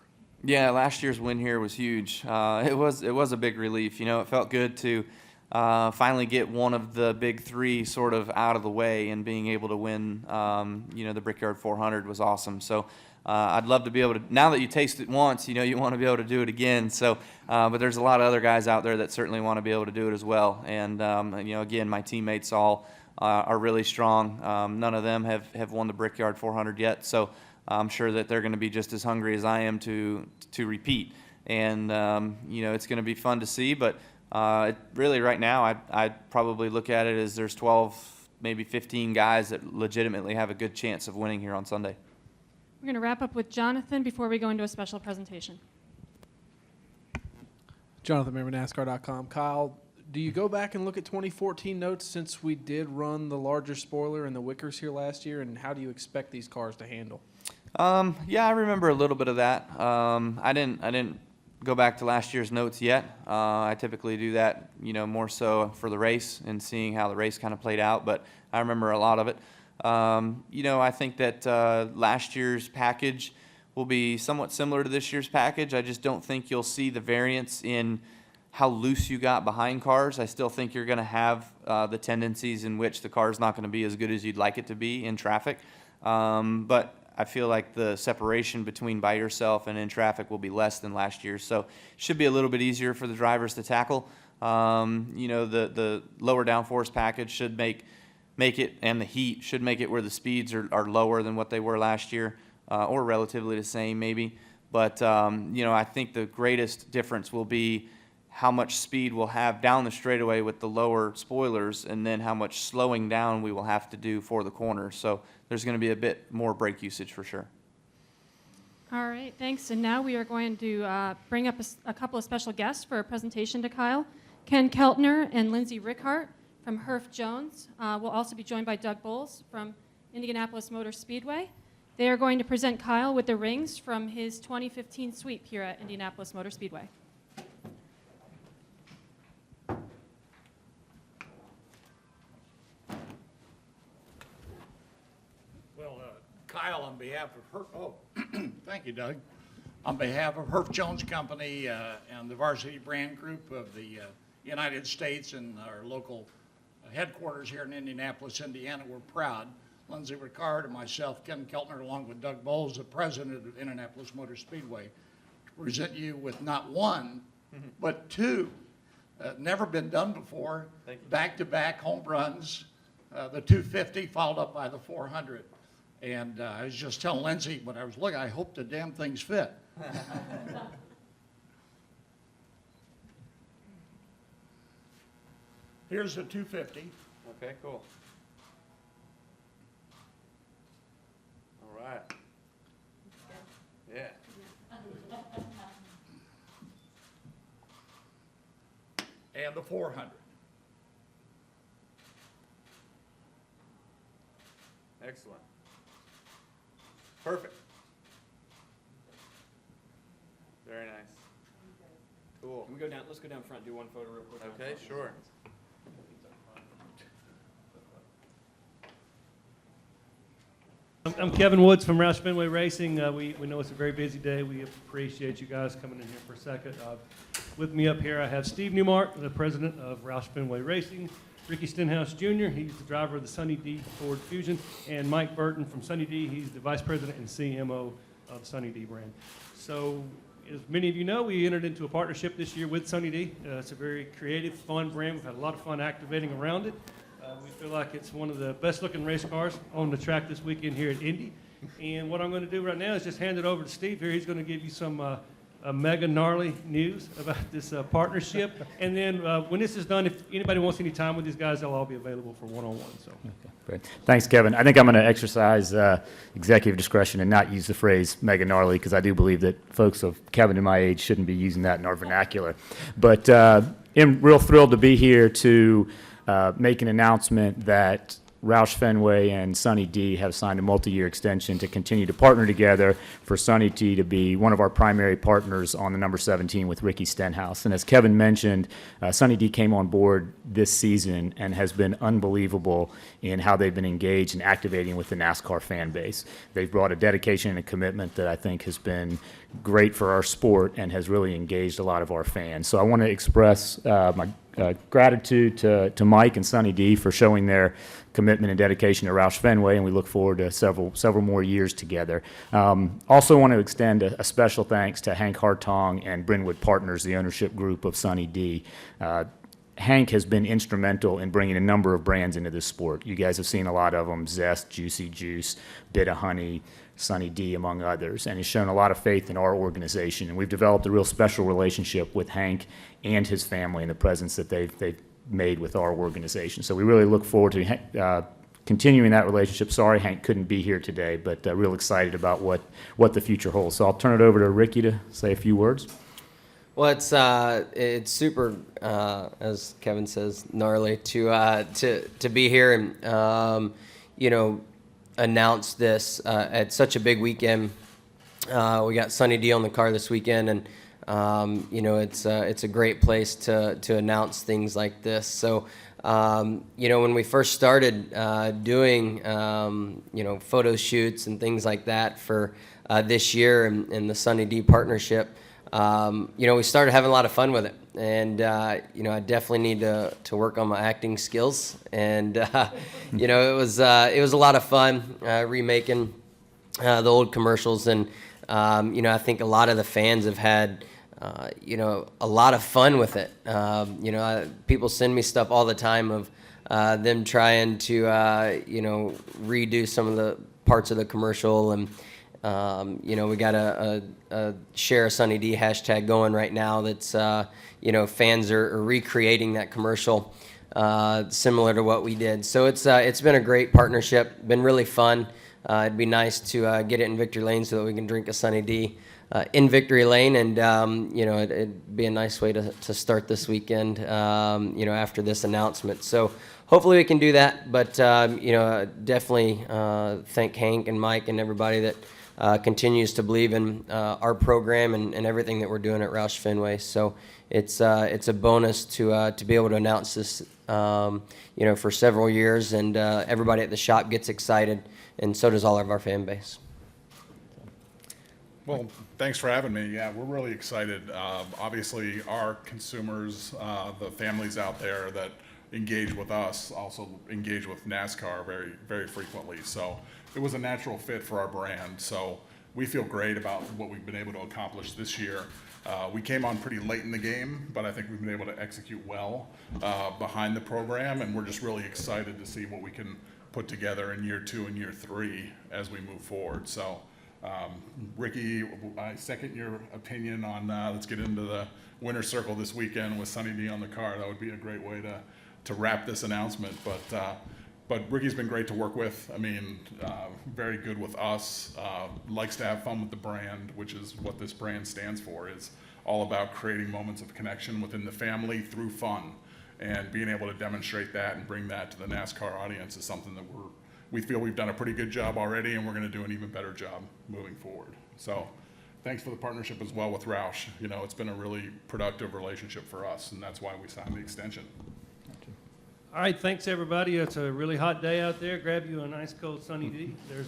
Yeah, last year's win here was huge. It was a big relief. It felt good to finally get one of the big three sort of out of the way, and being able to win, the Brickyard 400 was awesome. So I'd love to be able to, now that you taste it once, you want to be able to do it again. So, but there's a lot of other guys out there that certainly want to be able to do it as well. And, again, my teammates all are really strong. None of them have won the Brickyard 400 yet. So I'm sure that they're going to be just as hungry as I am to repeat. And, it's going to be fun to see. But really right now, I'd probably look at it as there's 12, maybe 15 guys that legitimately have a good chance of winning here on Sunday.
We're going to wrap up with Jonathan before we go into a special presentation.
Jonathan Merriman, NASCAR.com. Kyle, do you go back and look at 2014 notes since we did run the larger spoiler and the Wickers here last year, and how do you expect these cars to handle?
Yeah, I remember a little bit of that. I didn't go back to last year's notes yet. I typically do that, more so for the race and seeing how the race kind of played out, but I remember a lot of it. I think that last year's package will be somewhat similar to this year's package. I just don't think you'll see the variance in how loose you got behind cars. I still think you're going to have the tendencies in which the car is not going to be as good as you'd like it to be in traffic. But I feel like the separation between by yourself and in traffic will be less than last year. So it should be a little bit easier for the drivers to tackle. The lower downforce package should make it, and the heat should make it where the speeds are lower than what they were last year, or relatively the same maybe. But, I think the greatest difference will be how much speed we'll have down the straightaway with the lower spoilers, and then how much slowing down we will have to do for the corners. So there's going to be a bit more brake usage for sure.
All right, thanks. And now we are going to bring up a couple of special guests for a presentation to Kyle. Ken Keltner and Lindsay Rickhart from Herff Jones. We'll also be joined by Doug Bowles from Indianapolis Motor Speedway. They are going to present Kyle with the rings from his 2015 sweep here at Indianapolis Motor Speedway.
behalf of thank you, Doug. On behalf of Herf Jones Company and the Varsity Brand Group of the United States and our local headquarters here in Indianapolis, Indiana, we're proud. Lindsay Ricard and myself, Ken Keltner, along with Doug Bowles, the president of Indianapolis Motor Speedway, to present you with not one, but two, never been done before, back-to-back home runs, the 250 followed up by the 400. And I was just telling Lindsay when I was looking, I hope the damn things fit. Here's the 250.
Okay, cool. All right. Yeah.
And the 400.
Excellent. Perfect. Very nice. Cool.
Can we go down, let's go down front, do one photo real quick.
Okay, sure.
I'm Kevin Woods from Roush Fenway Racing. We know it's a very busy day. We appreciate you guys coming in here for a second. With me up here, I have Steve Newmark, the president of Roush Fenway Racing, Ricky Stenhouse Jr., he's the driver of the Sunny D Ford Fusion, and Mike Burton from Sunny D, he's the vice president and CMO of Sunny D brand. So, as many of you know, we entered into a partnership this year with Sunny D. It's a very creative, fun brand. We've had a lot of fun activating around it. We feel like it's one of the best looking race cars on the track this weekend here at Indy. And what I'm going to do right now is just hand it over to Steve here. He's going to give you some mega gnarly news about this partnership. And then when this is done, if anybody wants any time with these guys, they'll all be available for one-on-one. So.
Okay, great. Thanks, Kevin. I think I'm going to exercise executive discretion and not use the phrase mega gnarly because I do believe that folks of Kevin and my age shouldn't be using that in our vernacular. But I'm real thrilled to be here to make an announcement that Roush Fenway and Sunny D have signed a multi-year extension to continue to partner together for Sunny D to be one of our primary partners on the number 17 with Ricky Stenhouse. And as Kevin mentioned, Sunny D came on board this season and has been unbelievable in how they've been engaged and activating with the NASCAR fan base. They've brought a dedication and a commitment that I think has been great for our sport and has really engaged a lot of our fans. So I want to express my gratitude to Mike and Sunny D for showing their commitment and dedication to Roush Fenway, and we look forward to several more years together. Also want to extend a special thanks to Hank Hartong and Brynwood Partners, the ownership group of Sunny D. Hank has been instrumental in bringing a number of brands into this sport. You guys have seen a lot of them, Zest, Juicy Juice, Bit of Honey, Sunny D, among others, and he's shown a lot of faith in our organization. And we've developed a real special relationship with Hank and his family and the presence that they've made with our organization. So we really look forward to continuing that relationship. Sorry Hank couldn't be here today, but real excited about what the future holds. So I'll turn it over to Ricky to say a few words.
Well, it's super, as Kevin says, gnarly to be here and announce this at such a big weekend. We got Sunny D on the car this weekend, and it's a great place to announce things like this. So when we first started doing photo shoots and things like that for this year and the Sunny D partnership, we started having a lot of fun with it. And, I definitely need to work on my acting skills. And, it was a lot of fun remaking the old commercials. And, I think a lot of the fans have had, a lot of fun with it. People send me stuff all the time of them trying to, redo some of the parts of the commercial. And, we got a Share a Sunny D hashtag going right now that's, fans are recreating that commercial similar to what we did. So it's been a great partnership, been really fun. It'd be nice to get it in Victory Lane so that we can drink a Sunny D in Victory Lane, and it'd be a nice way to start this weekend, after this announcement. So hopefully we can do that, but definitely thank Hank and Mike and everybody that continues to believe in our program and everything that we're doing at Roush Fenway. So it's a bonus to be able to announce this, for several years, and everybody at the shop gets excited, and so does all of our fan base.
Well, thanks for having me. Yeah, we're really excited. Obviously, our consumers, the families out there that engage with us, also engage with NASCAR very, very frequently. So it was a natural fit for our brand. So we feel great about what we've been able to accomplish this year. We came on pretty late in the game, but I think we've been able to execute well behind the program, and we're just really excited to see what we can put together in year 2 and year 3 as we move forward. So, Ricky, I second your opinion on let's get into the winner's circle this weekend with Sunny D on the car. That would be a great way to wrap this announcement. But Ricky's been great to work with. I mean, very good with us, likes to have fun with the brand, which is what this brand stands for. It's all about creating moments of connection within the family through fun. And being able to demonstrate that and bring that to the NASCAR audience is something that we feel we've done a pretty good job already, and we're going to do an even better job moving forward. So thanks for the partnership as well with Roush. You know, it's been a really productive relationship for us, and that's why we signed the extension.
All right, thanks, everybody. It's a really hot day out there. Grab you a nice cold Sunny D. There's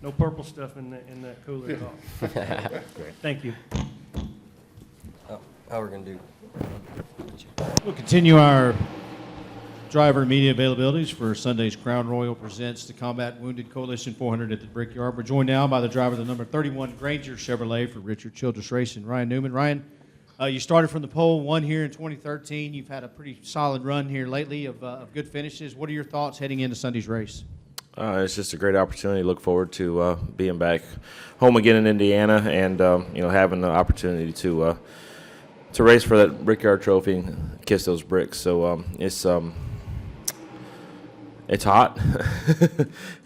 no purple stuff in that cooler at all.
Great.
Thank you.
Oh, how we're going to do?
We'll continue our driver media availabilities for Sunday's Crown Royal presents the Combat Wounded Coalition 400 at the Brickyard. We're joined now by the driver of the number 31 Grainger Chevrolet for Richard Childress Racing, Ryan Newman. Ryan, you started from the pole, won here in 2013. You've had a pretty solid run here lately of good finishes. What are your thoughts heading into Sunday's race?
It's just a great opportunity. Look forward to being back home again in Indiana and having the opportunity to race for that Brickyard trophy and kiss those bricks. So it's hot,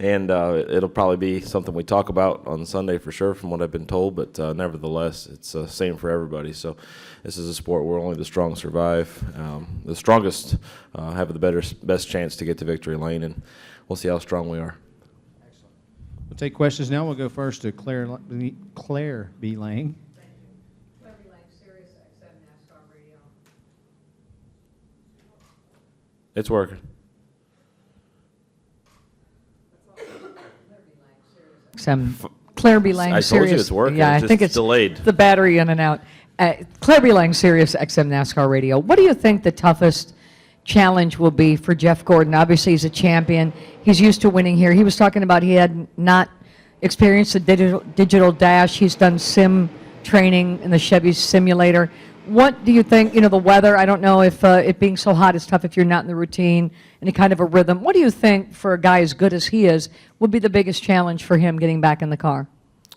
and it'll probably be something we talk about on Sunday for sure, from what I've been told. But nevertheless, it's the same for everybody. So this is a sport where only the strong survive. The strongest have the best chance to get to victory lane, and we'll see how strong we are.
We'll take questions now. We'll go first to Claire B. Lang.
It's working.
Claire B. Lang,
I told you it's working.
Yeah,
It's
I think
just
it's
delayed.
the battery in and out. Claire B. Lang, Sirius XM NASCAR Radio. What do you think the toughest challenge will be for Jeff Gordon? Obviously, he's a champion. He's used to winning here. He was talking about he had not experienced the digital dash. He's done sim training in the Chevy simulator. What do you think, the weather, I don't know if it being so hot is tough if you're not in the routine, any kind of a rhythm. What do you think, for a guy as good as he is, would be the biggest challenge for him getting back in the car?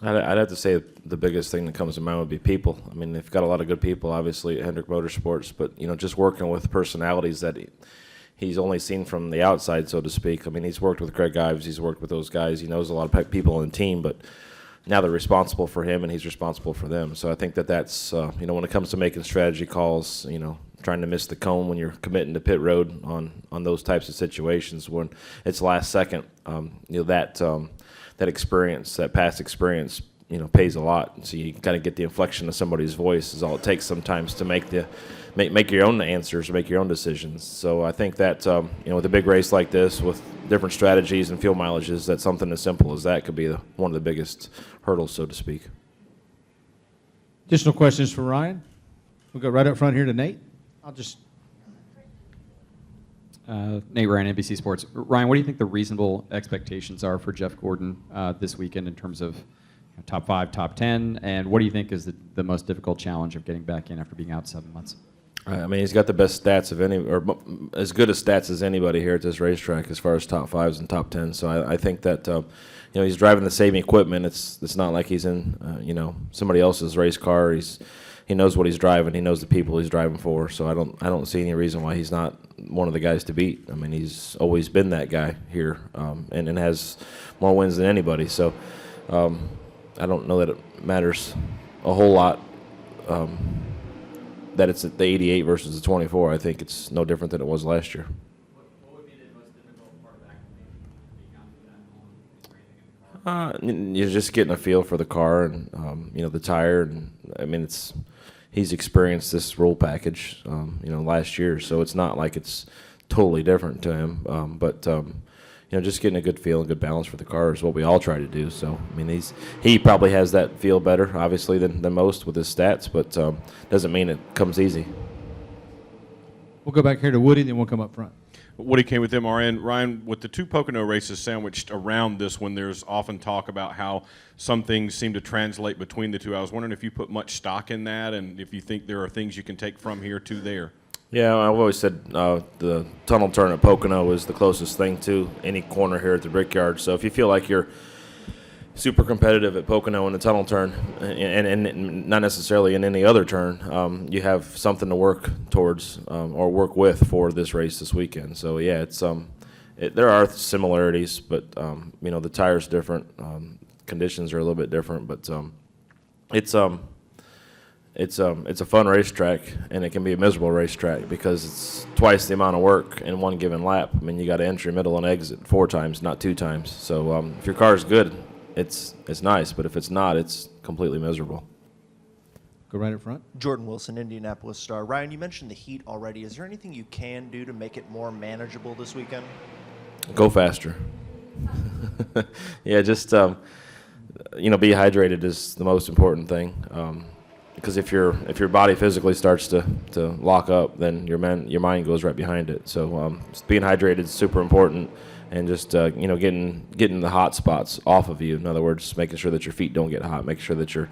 I'd have to say the biggest thing that comes to mind would be people. I mean, they've got a lot of good people, obviously, at Hendrick Motorsports, but, just working with personalities that he's only seen from the outside, so to speak. I mean, he's worked with Greg Ives, he's worked with those guys, he knows a lot of people on the team, but now they're responsible for him and he's responsible for them. So I think that's, when it comes to making strategy calls, trying to miss the cone when you're committing to pit road on those types of situations when it's last second, that experience, that past experience, pays a lot. So you got to get the inflection of somebody's voice is all it takes sometimes to make your own answers, make your own decisions. So I think that, with a big race like this, with different strategies and fuel mileages, that something as simple as that could be one of the biggest hurdles, so to speak.
Additional questions for Ryan? We'll go right up front here to Nate.
Nate Ryan, NBC Sports. Ryan, what do you think the reasonable expectations are for Jeff Gordon this weekend in terms of top 5, top 10, and what do you think is the most difficult challenge of getting back in after being out 7 months?
I mean, he's got the best stats of any, or as good as stats as anybody here at this racetrack as far as top 5s and top 10s. So I think that, he's driving the same equipment. It's not like he's in, somebody else's race car. He knows what he's driving. He knows the people he's driving for. So I don't see any reason why he's not one of the guys to beat. I mean, he's always been that guy here, and has more wins than anybody. So I don't know that it matters a whole lot. That it's the 88 versus the 24. I think it's no different than it was last year.
What would be the most difficult part of acclimating to being out for that long?
You're just getting a feel for the car and the tire, and I mean he's experienced this roll package last year, so it's not like it's totally different to him. But just getting a good feel and good balance for the car is what we all try to do. So, I mean, he probably has that feel better, obviously, than most with his stats, but doesn't mean it comes easy.
We'll go back here to Woody, then we'll come up front.
Woody came with MRN. Ryan, with the two Pocono races sandwiched around this one, there's often talk about how some things seem to translate between the two. I was wondering if you put much stock in that and if you think there are things you can take from here to there.
Yeah, I've always said the tunnel turn at Pocono is the closest thing to any corner here at the Brickyard. So if you feel like you're super competitive at Pocono in the tunnel turn, and not necessarily in any other turn, you have something to work towards or work with for this race this weekend. So yeah, it's there are similarities, but the tire's different, conditions are a little bit different, but it's a fun racetrack, and it can be a miserable racetrack because it's twice the amount of work in one given lap. I mean, you got entry, middle, and exit 4 times, not 2 times. So if your car is good, it's nice, but if it's not, it's completely miserable.
Go right up front.
Jordan Wilson, Indianapolis Star. Ryan, you mentioned the heat already. Is there anything you can do to make it more manageable this weekend?
Go faster. Yeah, just be hydrated is the most important thing. Because if your body physically starts to lock up, then your mind goes right behind it. So being hydrated is super important, and just getting the hot spots off of you. In other words, making sure that your feet don't get hot, making sure that your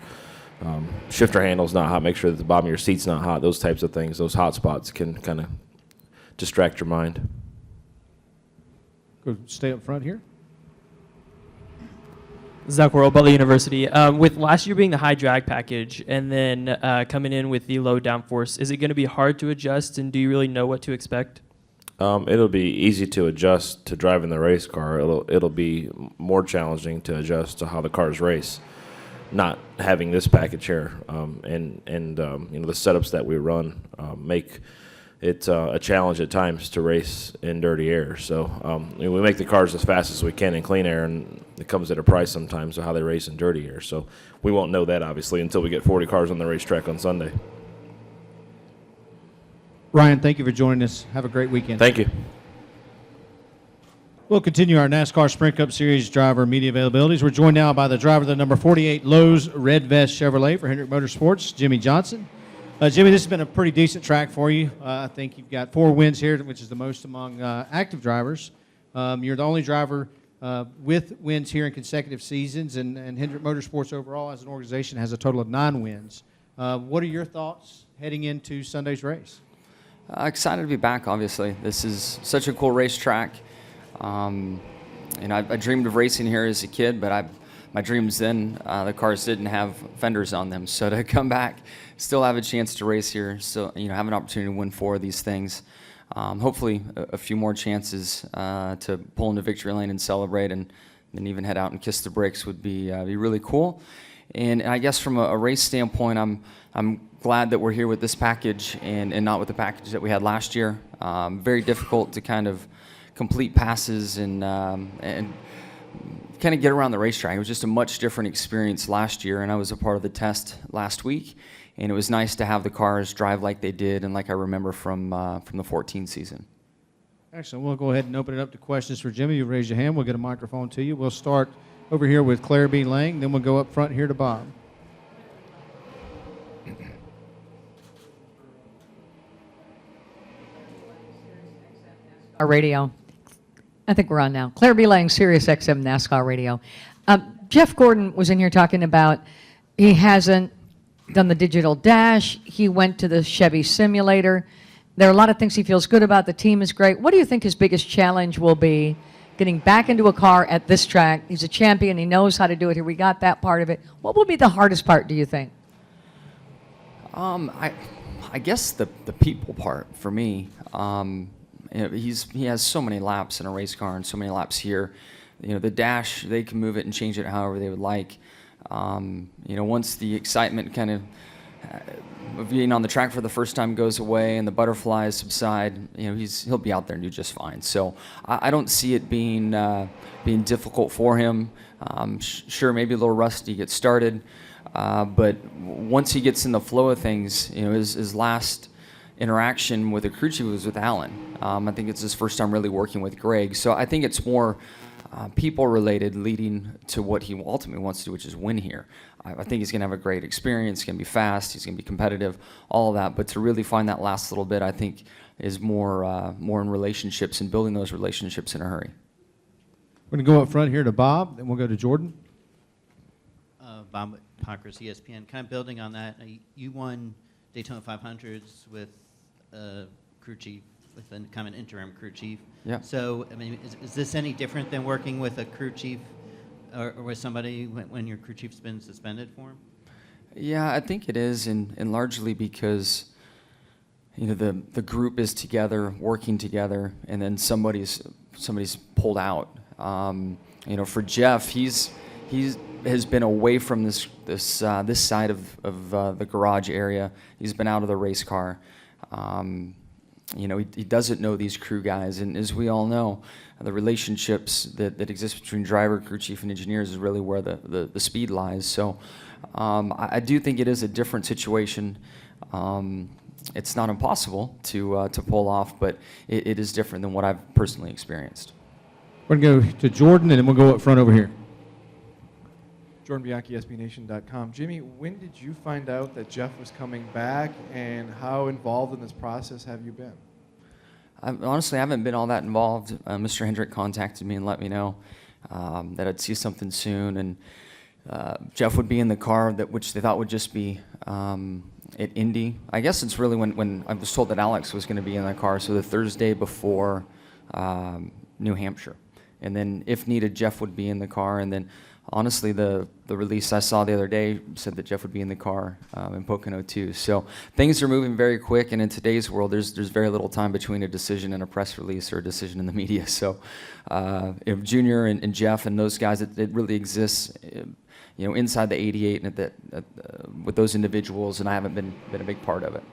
shifter handle's not hot, make sure that the bottom of your seat's not hot. Those types of things, those hot spots can kind of distract your mind.
Go stay up front here.
Zach Worrell, Butler University. With last year being the high drag package and then coming in with the low downforce, is it going to be hard to adjust, and do you really know what to expect?
It'll be easy to adjust to driving the race car. It'll be more challenging to adjust to how the cars race, not having this package here, and the setups that we run make it a challenge at times to race in dirty air. So we make the cars as fast as we can in clean air, and it comes at a price sometimes of how they race in dirty air. So we won't know that, obviously, until we get 40 cars on the racetrack on Sunday.
Ryan, thank you for joining us. Have a great weekend.
Thank you.
We'll continue our NASCAR Sprint Cup Series driver media availabilities. We're joined now by the driver of the number 48 Lowe's Red Vest Chevrolet for Hendrick Motorsports, Jimmie Johnson. Jimmie, this has been a pretty decent track for you. I think you've got 4 wins here, which is the most among active drivers. You're the only driver with wins here in consecutive seasons, and Hendrick Motorsports overall as an organization has a total of 9 wins. What are your thoughts heading into Sunday's race?
Excited to be back, obviously. This is such a cool racetrack. I dreamed of racing here as a kid, but my dreams then, the cars didn't have fenders on them. So to come back, still have a chance to race here, still have an opportunity to win 4 of these things. Hopefully a few more chances to pull into victory lane and celebrate, and then even head out and kiss the brakes would be really cool. And I guess from a race standpoint, I'm glad that we're here with this package and not with the package that we had last year. Very difficult to kind of complete passes and kind of get around the racetrack. It was just a much different experience last year, and I was a part of the test last week, and it was nice to have the cars drive like they did and like I remember from the 14 season.
Excellent. We'll go ahead and open it up to questions for Jimmie. You raise your hand. We'll get a microphone to you. We'll start over here with Claire B. Lang, then we'll go up front here to Bob.
Our radio. I think we're on now. Claire B. Lang, Sirius XM NASCAR Radio. Jeff Gordon was in here talking about he hasn't done the digital dash. He went to the Chevy simulator. There are a lot of things he feels good about. The team is great. What do you think his biggest challenge will be getting back into a car at this track? He's a champion. He knows how to do it here. We got that part of it. What will be the hardest part, do you think?
I guess the people part for me. He has so many laps in a race car and so many laps here. The dash, they can move it and change it however they would like. Once the excitement kind of being on the track for the first time goes away and the butterflies subside, he'll be out there and do just fine. So I don't see it being difficult for him. Sure, maybe a little rusty to get started, but once he gets in the flow of things, his last interaction with a crew chief was with Alan. I think it's his first time really working with Greg. So I think it's more people related, leading to what he ultimately wants to do, which is win here. I think he's going to have a great experience. He's going to be fast. He's going to be competitive, all of that. But to really find that last little bit, I think, is more in relationships and building those relationships in a hurry.
We're going to go up front here to Bob, then we'll go to Jordan.
Bob Parker's ESPN. Kind of building on that, you won Daytona 500s with a crew chief, with a kind of an interim crew chief.
Yeah.
So, I mean, is this any different than working with a crew chief or with somebody when your crew chief's been suspended for him?
Yeah, I think it is, and largely because the group is together, working together, and then somebody's pulled out. For Jeff, he has been away from this side of the garage area. He's been out of the race car. He doesn't know these crew guys, and as we all know, the relationships that exist between driver, crew chief, and engineers is really where the speed lies. So I do think it is a different situation. It's not impossible to pull off, but it is different than what I've personally experienced.
We're going to go to Jordan, and then we'll go up front over here.
Jordan Bianchi, SBNation.com. Jimmie, when did you find out that Jeff was coming back, and how involved in this process have you been?
Honestly, I haven't been all that involved. Mr. Hendrick contacted me and let me know that I'd see something soon, and Jeff would be in the car, which they thought would just be at Indy. I guess it's really when I was told that Alex was going to be in the car, so the Thursday before New Hampshire. And then, if needed, Jeff would be in the car, and then honestly, the release I saw the other day said that Jeff would be in the car in Pocono too. So things are moving very quick, and in today's world, there's very little time between a decision and a press release or a decision in the media. So if Junior and Jeff and those guys, it really exists, inside the 88 and with those individuals, and I haven't been a big part of it.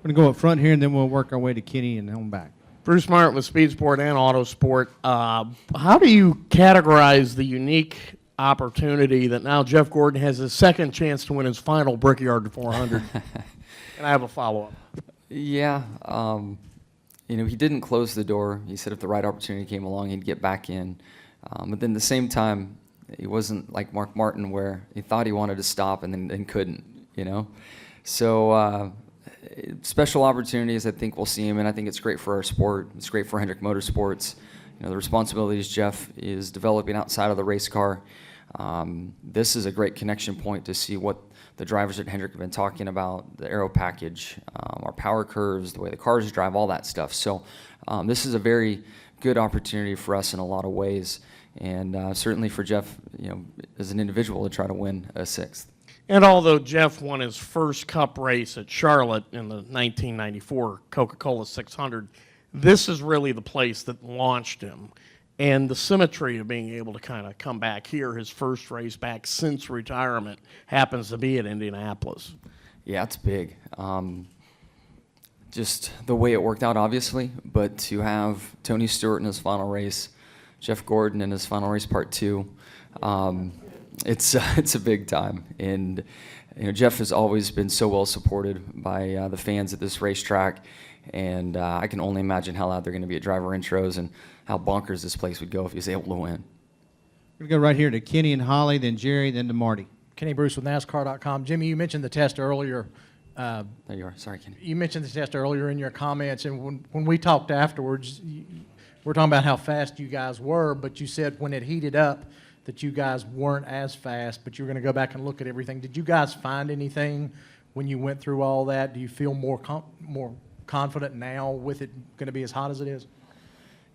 We're going to go up front here, and then we'll work our way to Kenny and home back.
Bruce Martin with Speed Sport and Autosport. How do you categorize the unique opportunity that now Jeff Gordon has his second chance to win his final Brickyard 400? And I have a follow-up.
Yeah, he didn't close the door. He said if the right opportunity came along, he'd get back in. But then at the same time, he wasn't like Mark Martin where he thought he wanted to stop and then couldn't, So special opportunities, I think we'll see him, and I think it's great for our sport. It's great for Hendrick Motorsports. The responsibilities Jeff is developing outside of the race car. This is a great connection point to see what the drivers at Hendrick have been talking about, the aero package, our power curves, the way the cars drive, all that stuff. So this is a very good opportunity for us in a lot of ways, and certainly for Jeff, as an individual, to try to win a sixth.
And although Jeff won his first Cup race at Charlotte in the 1994 Coca-Cola 600, this is really the place that launched him. And the symmetry of being able to kind of come back here, his first race back since retirement, happens to be at Indianapolis.
Yeah, it's big. Just the way it worked out, obviously, but to have Tony Stewart in his final race, Jeff Gordon in his final race, part two, it's a big time. And Jeff has always been so well supported by the fans at this racetrack, and I can only imagine how loud they're going to be at driver intros and how bonkers this place would go if he was able to win.
We're going to go right here to Kenny and Holly, then Jerry, then to Marty.
Kenny Bruce with NASCAR.com. Jimmie, you mentioned the test earlier.
There you are. Sorry, Kenny.
You mentioned the test earlier in your comments, and when we talked afterwards, we're talking about how fast you guys were, but you said when it heated up that you guys weren't as fast, but you were going to go back and look at everything. Did you guys find anything when you went through all that? Do you feel more confident now with it going to be as hot as it is?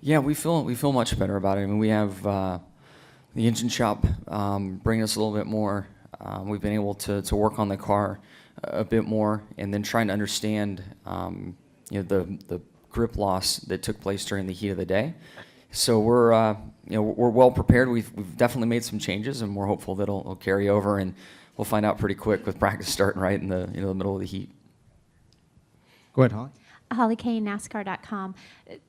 Yeah, we feel much better about it. I mean, we have the engine shop bringing us a little bit more. We've been able to work on the car a bit more, and then trying to understand the grip loss that took place during the heat of the day. So we're well prepared. We've definitely made some changes, and we're hopeful that it'll carry over, and we'll find out pretty quick with practice starting right in the the middle of the heat.
Go ahead, Holly.
Holly Kane, NASCAR.com.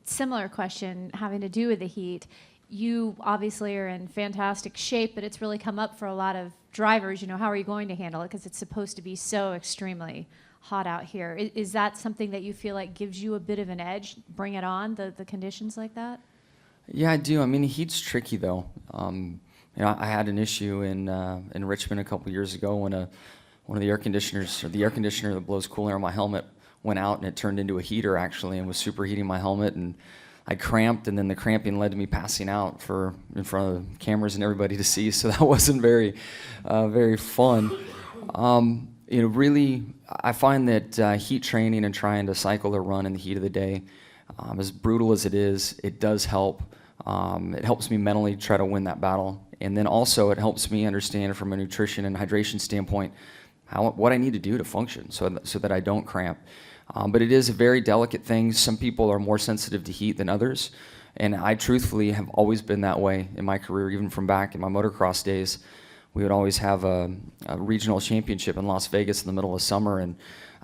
Similar question having to do with the heat. You obviously are in fantastic shape, but it's really come up for a lot of drivers. How are you going to handle it? Because it's supposed to be so extremely hot out here. Is that something that you feel like gives you a bit of an edge? Bring it on, the conditions like that?
Yeah, I do. I mean, heat's tricky though. I had an issue in Richmond a couple years ago when one of the air conditioners, or the air conditioner that blows cool air on my helmet, went out, and it turned into a heater actually, and was superheating my helmet, and I cramped, and then the cramping led to me passing out in front of the cameras and everybody to see. So that wasn't very fun. Really, I find that heat training and trying to cycle or run in the heat of the day, as brutal as it is, it does help. It helps me mentally try to win that battle. And then also it helps me understand from a nutrition and hydration standpoint what I need to do to function so that I don't cramp. But it is a very delicate thing. Some people are more sensitive to heat than others. And I truthfully have always been that way in my career, even from back in my motocross days. We would always have a regional championship in Las Vegas in the middle of summer, and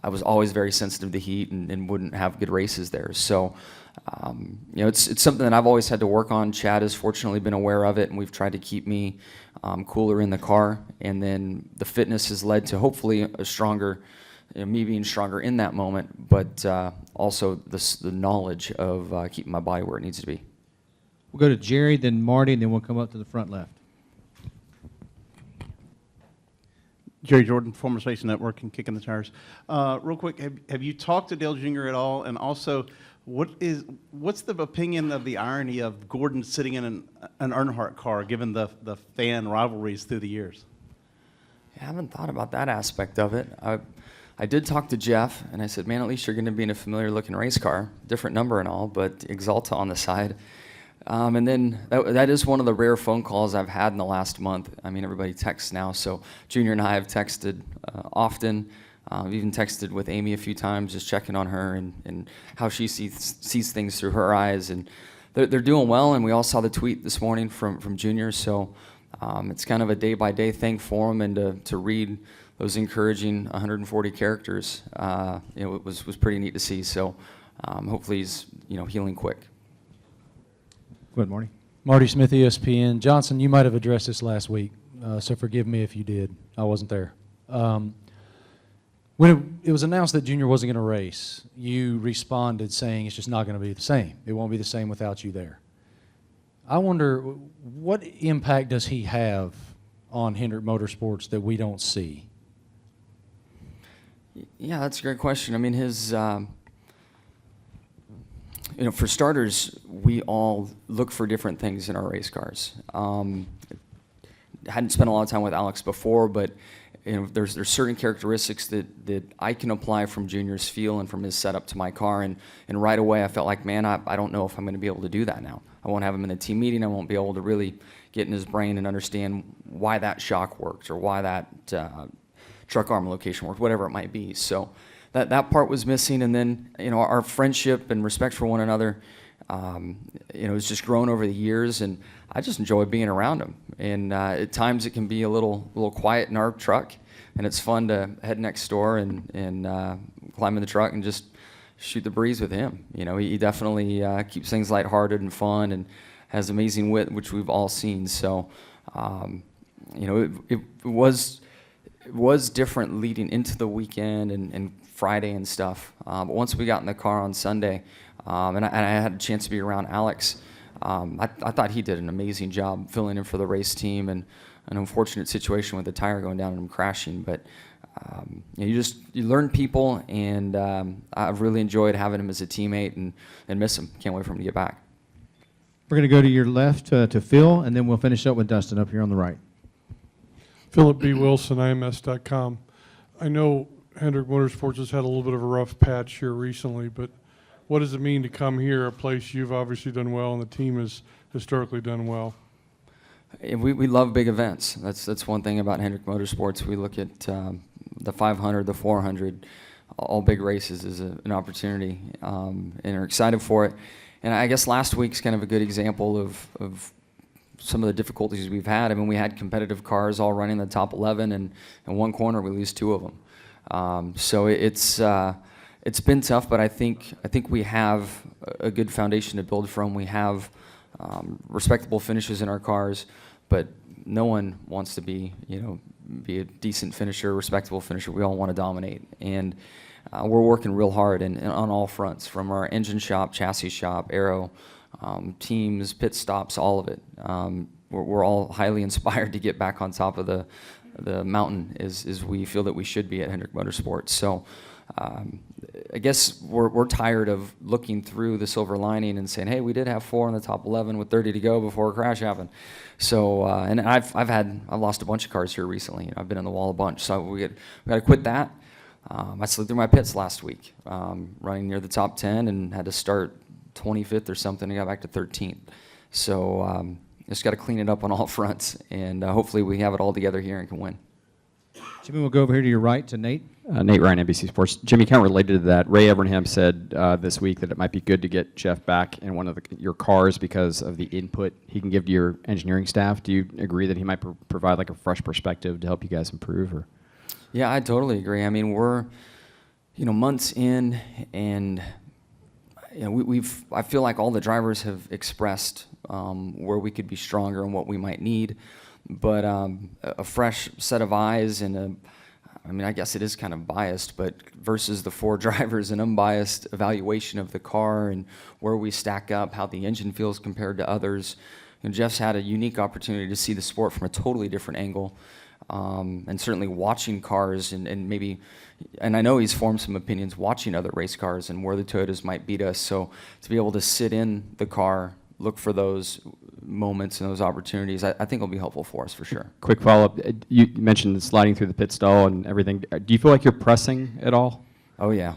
I was always very sensitive to heat and wouldn't have good races there. So, it's something that I've always had to work on. Chad has fortunately been aware of it, and we've tried to keep me cooler in the car. And then the fitness has led to hopefully a stronger, me being stronger in that moment, but also the knowledge of keeping my body where it needs to be.
We'll go to Jerry, then Marty, and then we'll come up to the front left.
Jerry Jordan, former Space Network and Kicking the Tires. Real quick, have you talked to Dale Jr. at all? And also, what's the opinion of the irony of Gordon sitting in an Earnhardt car, given the fan rivalries through the years?
I haven't thought about that aspect of it. I did talk to Jeff, and I said, man, at least you're going to be in a familiar-looking race car, different number and all, but AXALTA on the side. And then that is one of the rare phone calls I've had in the last month. I mean, everybody texts now, so Junior and I have texted often. We've even texted with Amy a few times, just checking on her and how she sees things through her eyes. And they're doing well, and we all saw the tweet this morning from Junior, so it's kind of a day-by-day thing for him, and to read those encouraging 140 characters, it was pretty neat to see. So hopefully he's healing quick.
Go ahead, Marty.
Marty Smith, ESPN. Johnson, you might have addressed this last week, so forgive me if you did. I wasn't there. When it was announced that Junior wasn't going to race, you responded saying it's just not going to be the same. It won't be the same without you there. I wonder, what impact does he have on Hendrick Motorsports that we don't see?
Yeah, that's a great question. I mean, his... for starters, we all look for different things in our race cars. Hadn't spent a lot of time with Alex before, but there's certain characteristics that I can apply from Junior's feel and from his setup to my car, and right away I felt like, man, I don't know if I'm going to be able to do that now. I won't have him in the team meeting. I won't be able to really get in his brain and understand why that shock works or why that truck arm location worked, whatever it might be. So that part was missing, and then our friendship and respect for one another, has just grown over the years, and I just enjoy being around him. And at times it can be a little quiet in our truck, and it's fun to head next door and climb in the truck and just shoot the breeze with him. He definitely keeps things lighthearted and fun, and has amazing wit, which we've all seen. So, it was different leading into the weekend and Friday and stuff. But once we got in the car on Sunday, and I had a chance to be around Alex, I thought he did an amazing job filling in for the race team, and an unfortunate situation with the tire going down and him crashing. But you learn people, and I've really enjoyed having him as a teammate and miss him. Can't wait for him to get back.
We're going to go to your left to Phil, and then we'll finish up with Dustin up here on the right.
Philip B. Wilson, IMS.com. I know Hendrick Motorsports has had a little bit of a rough patch here recently, but what does it mean to come here, a place you've obviously done well and the team has historically done well?
We love big events. That's one thing about Hendrick Motorsports. We look at the 500, the 400, all big races as an opportunity, and are excited for it. And I guess last week's kind of a good example of some of the difficulties we've had. I mean, we had competitive cars all running the top 11, and in one corner we lose 2 of them. So it's been tough, but I think we have a good foundation to build from. We have respectable finishes in our cars, but no one wants to be be a decent finisher, respectable finisher. We all want to dominate, and we're working real hard and on all fronts, from our engine shop, chassis shop, aero, teams, pit stops, all of it. We're all highly inspired to get back on top of the mountain as we feel that we should be at Hendrick Motorsports. So I guess we're tired of looking through the silver lining and saying, hey, we did have 4 in the top 11 with 30 to go before a crash happened. So and I've lost a bunch of cars here recently. I've been in the wall a bunch. So we got to quit that. I slid through my pits last week, running near the top 10, and had to start 25th or something. I got back to 13th. So just got to clean it up on all fronts, and hopefully we have it all together here and can win.
Jimmie, we'll go over here to your right to Nate.
Nate Ryan, NBC Sports. Jimmie, kind of related to that, Ray Evernham said this week that it might be good to get Jeff back in one of your cars because of the input he can give to your engineering staff. Do you agree that he might provide like a fresh perspective to help you guys improve? Or?
Yeah, I totally agree. I mean, we're months in, and I feel like all the drivers have expressed where we could be stronger and what we might need, but a fresh set of eyes and I guess it is kind of biased, but versus the 4 drivers, an unbiased evaluation of the car and where we stack up, how the engine feels compared to others. Jeff's had a unique opportunity to see the sport from a totally different angle, and certainly watching cars and I know he's formed some opinions watching other race cars and where the Toyotas might beat us. So to be able to sit in the car, look for those moments and those opportunities, I think will be helpful for us for sure.
Quick follow-up. You mentioned sliding through the pit stall and everything. Do you feel like you're pressing at all?
Oh yeah,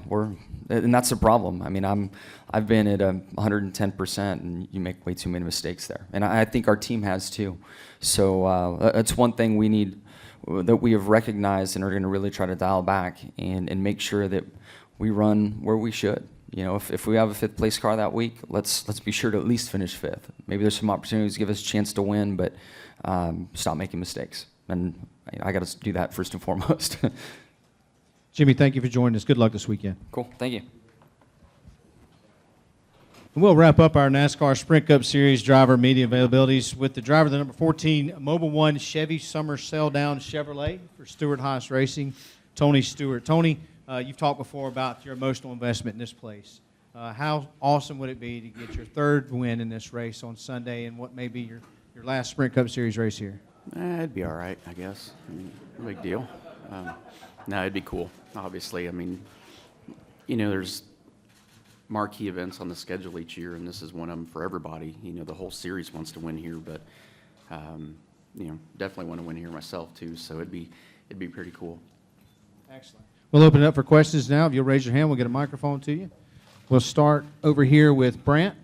and that's the problem. I mean, I've been at 110%, and you make way too many mistakes there, and I think our team has too. So that's one thing we need, that we have recognized and are going to really try to dial back and make sure that we run where we should. If we have a 5th place car that week, let's be sure to at least finish 5th. Maybe there's some opportunities to give us a chance to win, but stop making mistakes. And I got to do that first and foremost.
Jimmie, thank you for joining us. Good luck this weekend.
Cool. Thank you.
And we'll wrap up our NASCAR Sprint Cup Series driver media availabilities with the driver of the number 14 Mobil 1 Chevy Summer Sell Down Chevrolet for Stewart Haas Racing, Tony Stewart. Tony, you've talked before about your emotional investment in this place. How awesome would it be to get your 3rd win in this race on Sunday and what may be your last Sprint Cup Series race here?
It'd be all right, I guess. No big deal. No, it'd be cool, obviously. There's marquee events on the schedule each year, and this is one of them for everybody. The whole series wants to win here, but definitely want to win here myself too. So it'd be pretty cool.
Excellent. We'll open it up for questions now. If you'll raise your hand, we'll get a microphone to you. We'll start over here with Brant.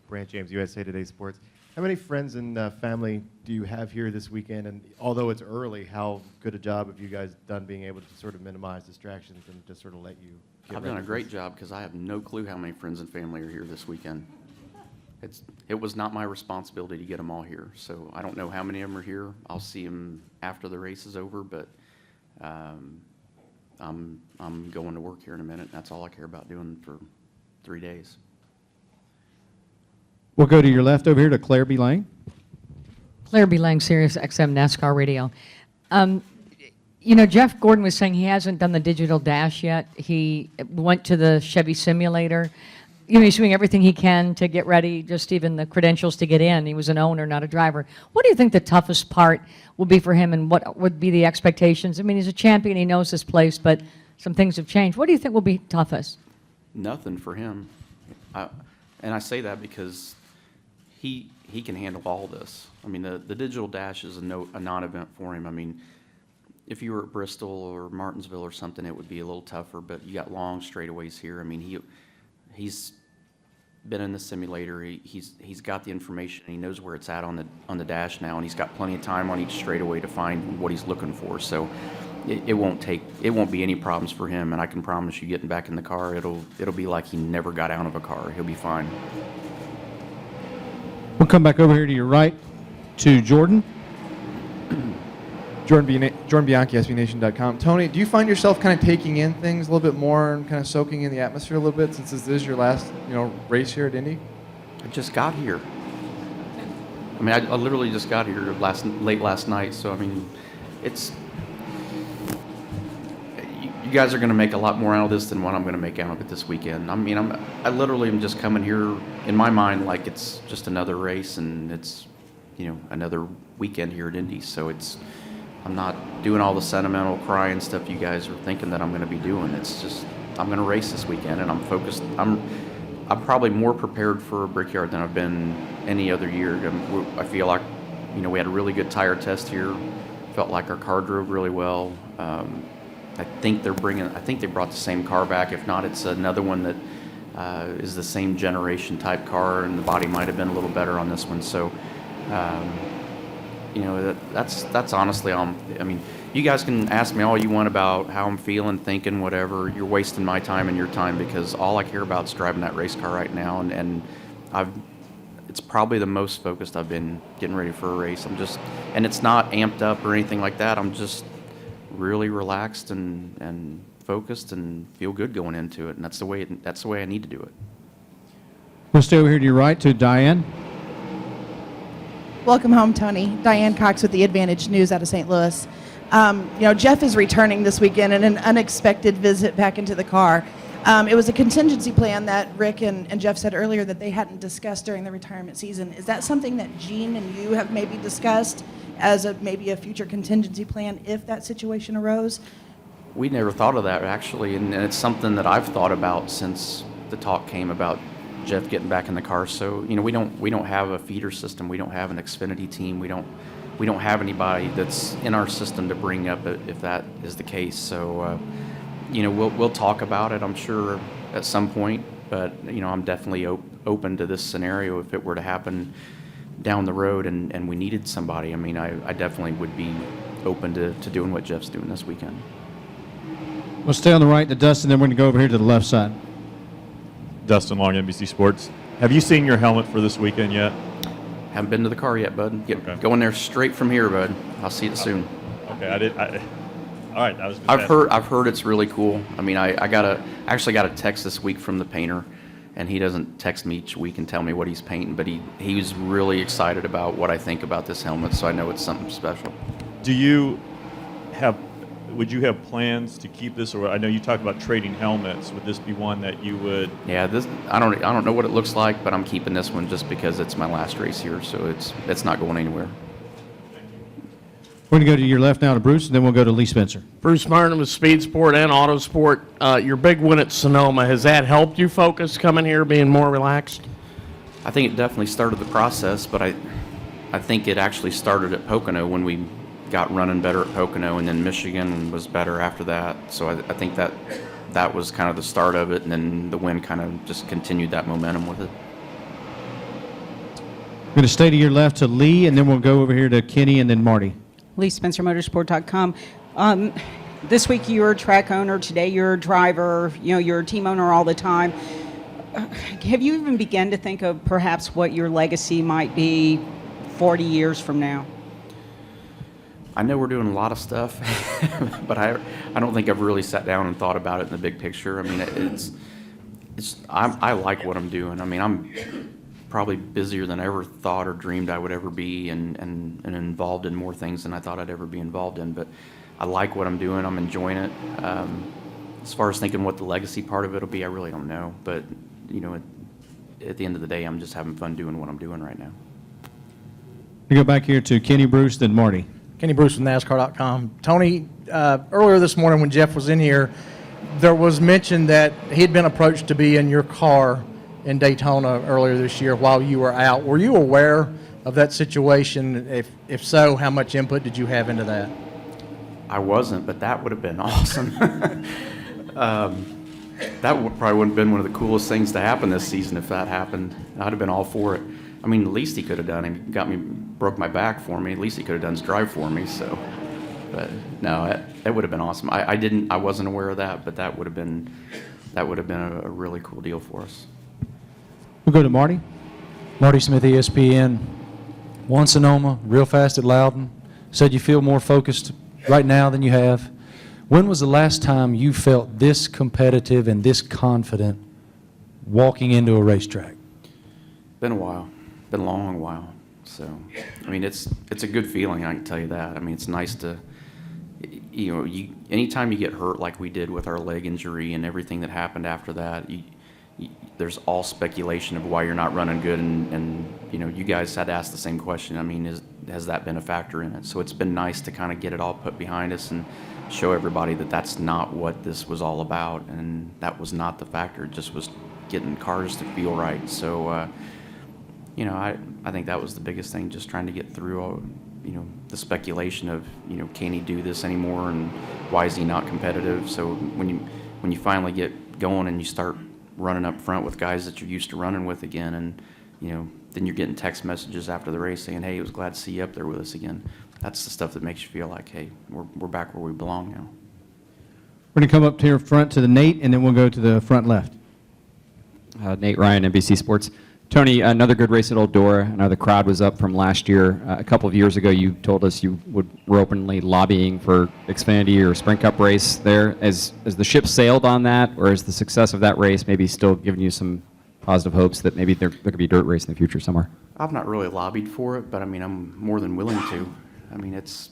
Brant James, USA Today Sports. How many friends and family do you have here this weekend? And although it's early, how good a job have you guys done being able to sort of minimize distractions and just sort of let you get
I've
ready
done a
for
great
this?
job because I have no clue how many friends and family are here this weekend. It was not my responsibility to get them all here, so I don't know how many of them are here. I'll see them after the race is over, but I'm going to work here in a minute, and that's all I care about doing for 3 days.
We'll go to your left over here to Claire B. Lane.
Claire B. Lang, Sirius XM NASCAR Radio. Jeff Gordon was saying he hasn't done the digital dash yet. He went to the Chevy simulator. He's doing everything he can to get ready, just even the credentials to get in. He was an owner, not a driver. What do you think the toughest part will be for him, and what would be the expectations? He's a champion. He knows this place, but some things have changed. What do you think will be toughest?
Nothing for him. And I say that because he can handle all this. The digital dash is a non-event for him. If you were at Bristol or Martinsville or something, it would be a little tougher, but you got long straightaways here. He's been in the simulator. He's got the information. He knows where it's at on the dash now, and he's got plenty of time on each straightaway to find what he's looking for. So it won't be any problems for him. And I can promise you, getting back in the car, it'll be like he never got out of a car. He'll be fine.
We'll come back over here to your right to Jordan.
Jordan Bianchi, SBNation.com. Tony, do you find yourself kind of taking in things a little bit more and kind of soaking in the atmosphere a little bit since this is your last, race here at Indy?
I just got here. I mean, I literally just got here late last night, so I mean, it's, you guys are going to make a lot more out of this than what I'm going to make out of it this weekend. I mean, I literally am just coming here in my mind like it's just another race, and it's, you know, another weekend here at Indy. So I'm not doing all the sentimental crying stuff you guys are thinking that I'm going to be doing. It's just, I'm going to race this weekend, and I'm focused. I'm probably more prepared for Brickyard than I've been any other year. I feel like, you know, we had a really good tire test here. Felt like our car drove really well. I think they brought the same car back. If not, it's another one that is the same generation type car, and the body might have been a little better on this one. So, you know, that's honestly all. I mean, you guys can ask me all you want about how I'm feeling, thinking, whatever. You're wasting my time and your time, because all I care about is driving that race car right now, and it's probably the most focused I've been getting ready for a race. And it's not amped up or anything like that. I'm just really relaxed and focused and feel good going into it, and that's the way I need to do it.
We'll stay over here to your right to Diane.
Welcome home, Tony. Diane Cox with the Advantage News out of St. Louis. You know, Jeff is returning this weekend in an unexpected visit back into the car. It was a contingency plan that Rick and Jeff said earlier that they hadn't discussed during the retirement season. Is that something that Gene and you have maybe discussed as maybe a future contingency plan if that situation arose?
We never thought of that, actually, and it's something that I've thought about since the talk came about Jeff getting back in the car. So, you know, we don't have a feeder system. We don't have an Xfinity team. We don't have anybody that's in our system to bring up if that is the case. So, you know, we'll talk about it, I'm sure, at some point. But, you know, I'm definitely open to this scenario if it were to happen down the road and we needed somebody. I mean, I definitely would be open to doing what Jeff's doing this weekend.
We'll stay on the right to Dustin, then we're going to go over here to the left side.
Dustin Long, NBC Sports. Have you seen your helmet for this weekend yet?
Haven't been to the car yet, bud. Going there straight from here, bud. I'll see it soon.
Okay, all right, I was just
I've heard it's really cool. I mean, I actually got a text this week from the painter, and he doesn't text me each week and tell me what he's painting, but he was really excited about what I think about this helmet, so I know it's something special.
Would you have plans to keep this, or I know you talked about trading helmets. Would this be one that you would?
Yeah, I don't know what it looks like, but I'm keeping this one just because it's my last race here, so it's not going anywhere.
We're going to go to your left now to Bruce, and then we'll go to Lee Spencer.
Bruce Martin with Speed Sport and Autosport. Your big win at Sonoma, has that helped you focus coming here, being more relaxed?
I think it definitely started the process, but I think it actually started at Pocono when we got running better at Pocono, and then Michigan was better after that. So I think that was kind of the start of it, and then the win kind of just continued that momentum with it.
We're going to stay to your left to Lee, and then we'll go over here to Kenny and then Marty.
Lee Spencer, Motorsport.com. This week you're a track owner, today you're a driver, you know, you're a team owner all the time. Have you even begun to think of perhaps what your legacy might be 40 years from now?
I know we're doing a lot of stuff, but I don't think I've really sat down and thought about it in the big picture. I mean, I like what I'm doing. I mean, I'm probably busier than I ever thought or dreamed I would ever be, and involved in more things than I thought I'd ever be involved in. But I like what I'm doing. I'm enjoying it. As far as thinking what the legacy part of it will be, I really don't know. But, you know, at the end of the day, I'm just having fun doing what I'm doing right now.
We go back here to Kenny Bruce, then Marty.
Kenny Bruce with NASCAR.com. Tony, earlier this morning when Jeff was in here, there was mention that he'd been approached to be in your car in Daytona earlier this year while you were out. Were you aware of that situation? If so, how much input did you have into that?
I wasn't, but that would have been awesome. That probably would have been one of the coolest things to happen this season if that happened. I'd have been all for it. I mean, the least he could have done, broke my back for me. At least he could have done is drive for me. So, but no, that would have been awesome. I wasn't aware of that, but that would have been a really cool deal for us.
We'll go to Marty.
Marty Smith, ESPN. Won Sonoma, real fast at Loudon. Said you feel more focused right now than you have. When was the last time you felt this competitive and this confident walking into a racetrack?
Been a while. Been a long while. So, I mean, it's a good feeling, I can tell you that. I mean, it's nice to, anytime you get hurt like we did with our leg injury and everything that happened after that, there's all speculation of why you're not running good, and you guys had to ask the same question. I mean, has that been a factor in it? So it's been nice to kind of get it all put behind us and show everybody that that's not what this was all about, and that was not the factor. It just was getting cars to feel right. So, I think that was the biggest thing, just trying to get through all, the speculation of, can he do this anymore, and why is he not competitive? So when you finally get going and you start running up front with guys that you're used to running with again, and then you're getting text messages after the race saying, hey, it was glad to see you up there with us again. That's the stuff that makes you feel like, hey, we're back where we belong now.
We're going to come up here front to the Nate, and then we'll go to the front left.
Nate Ryan, NBC Sports. Tony, another good race at Eldora. I know the crowd was up from last year. A couple of years ago, you told us you were openly lobbying for Xfinity or Sprint Cup race there. Has the ship sailed on that, or is the success of that race maybe still giving you some positive hopes that maybe there could be a dirt race in the future somewhere?
I've not really lobbied for it, but I mean, I'm more than willing to. I mean, it's,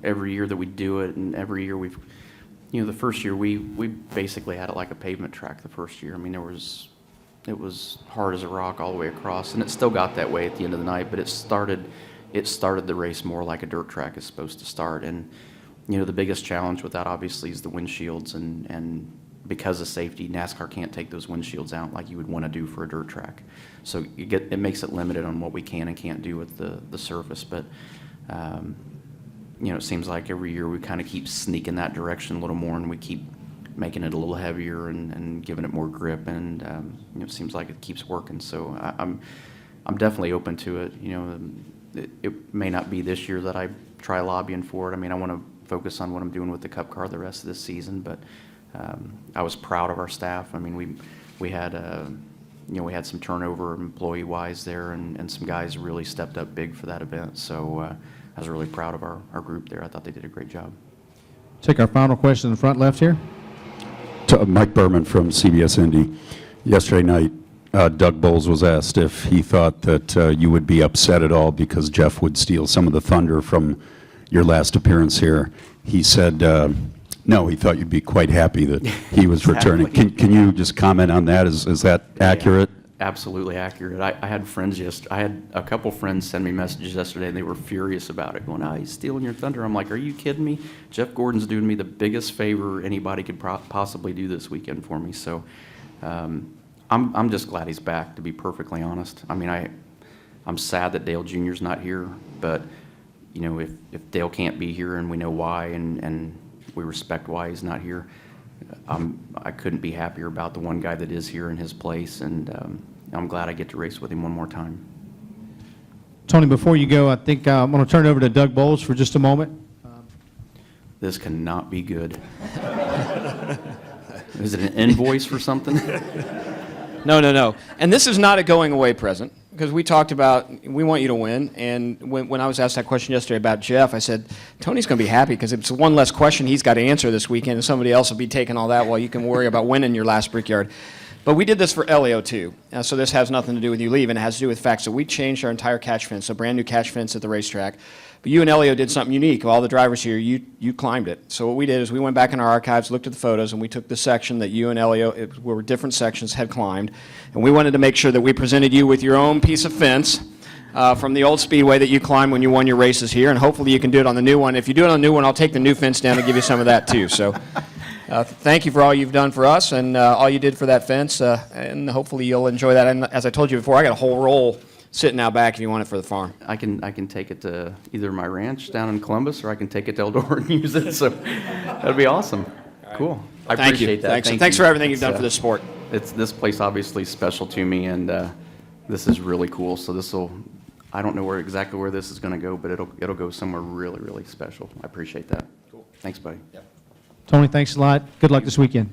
every year that we do it, and every year we've, the first year we basically had it like a pavement track the first year. I mean, it was hard as a rock all the way across, and it still got that way at the end of the night, but it started the race more like a dirt track is supposed to start. And, the biggest challenge with that obviously is the windshields, and because of safety, NASCAR can't take those windshields out like you would want to do for a dirt track. So it makes it limited on what we can and can't do with the surface. But, it seems like every year we kind of keep sneaking that direction a little more, and we keep making it a little heavier and giving it more grip, and it seems like it keeps working. So I'm definitely open to it. It may not be this year that I try lobbying for it. I mean, I want to focus on what I'm doing with the Cup car the rest of this season, but I was proud of our staff. I mean, we had we had some turnover employee-wise there, and some guys really stepped up big for that event. So I was really proud of our group there. I thought they did a great job.
Take our final question in the front left here.
Mike Berman from CBS Indy. Yesterday night, Doug Bowles was asked if he thought that you would be upset at all because Jeff would steal some of the thunder from your last appearance here. He said no, he thought you'd be quite happy that he was returning. Can you just comment on that? Is that accurate?
Absolutely accurate. I had I had a couple friends send me messages yesterday, and they were furious about it, going, he's stealing your thunder. I'm like, are you kidding me? Jeff Gordon's doing me the biggest favor anybody could possibly do this weekend for me. So I'm just glad he's back, to be perfectly honest. I mean, I'm sad that Dale Jr.'s not here, but if Dale can't be here and we know why, and we respect why he's not here, I couldn't be happier about the one guy that is here in his place, and I'm glad I get to race with him one more time.
Tony, before you go, I think I'm going to turn it over to Doug Bowles for just a moment.
This cannot be good. Is it an invoice for something?
No. And this is not a going away present, because we talked about, we want you to win. And when I was asked that question yesterday about Jeff, I said, Tony's going to be happy because it's one less question he's got to answer this weekend, and somebody else will be taking all that while you can worry about winning your last Brickyard. But we did this for Elio too. So this has nothing to do with you leaving. It has to do with the fact that we changed our entire catch fence, so brand new catch fence at the racetrack. But you and Elio did something unique. All the drivers here, you climbed it. So what we did is we went back in our archives, looked at the photos, and we took the section that you and Elio, were different sections, had climbed. And we wanted to make sure that we presented you with your own piece of fence from the old speedway that you climbed when you won your races here. And hopefully you can do it on the new one. If you do it on the new one, I'll take the new fence down and give you some of that too. So thank you for all you've done for us and all you did for that fence. And hopefully you'll enjoy that. And as I told you before, I got a whole roll sitting out back if you want it for the farm.
I can take it to either my ranch down in Columbus, or I can take it to Eldora and use it. So that'd be awesome. Cool. I appreciate that.
Thanks for everything you've done for this sport.
This place obviously is special to me, and this is really cool. So I don't know exactly where this is going to go, but it'll go somewhere really, really special. I appreciate that. Cool. Thanks, buddy.
Tony, thanks a lot. Good luck this weekend.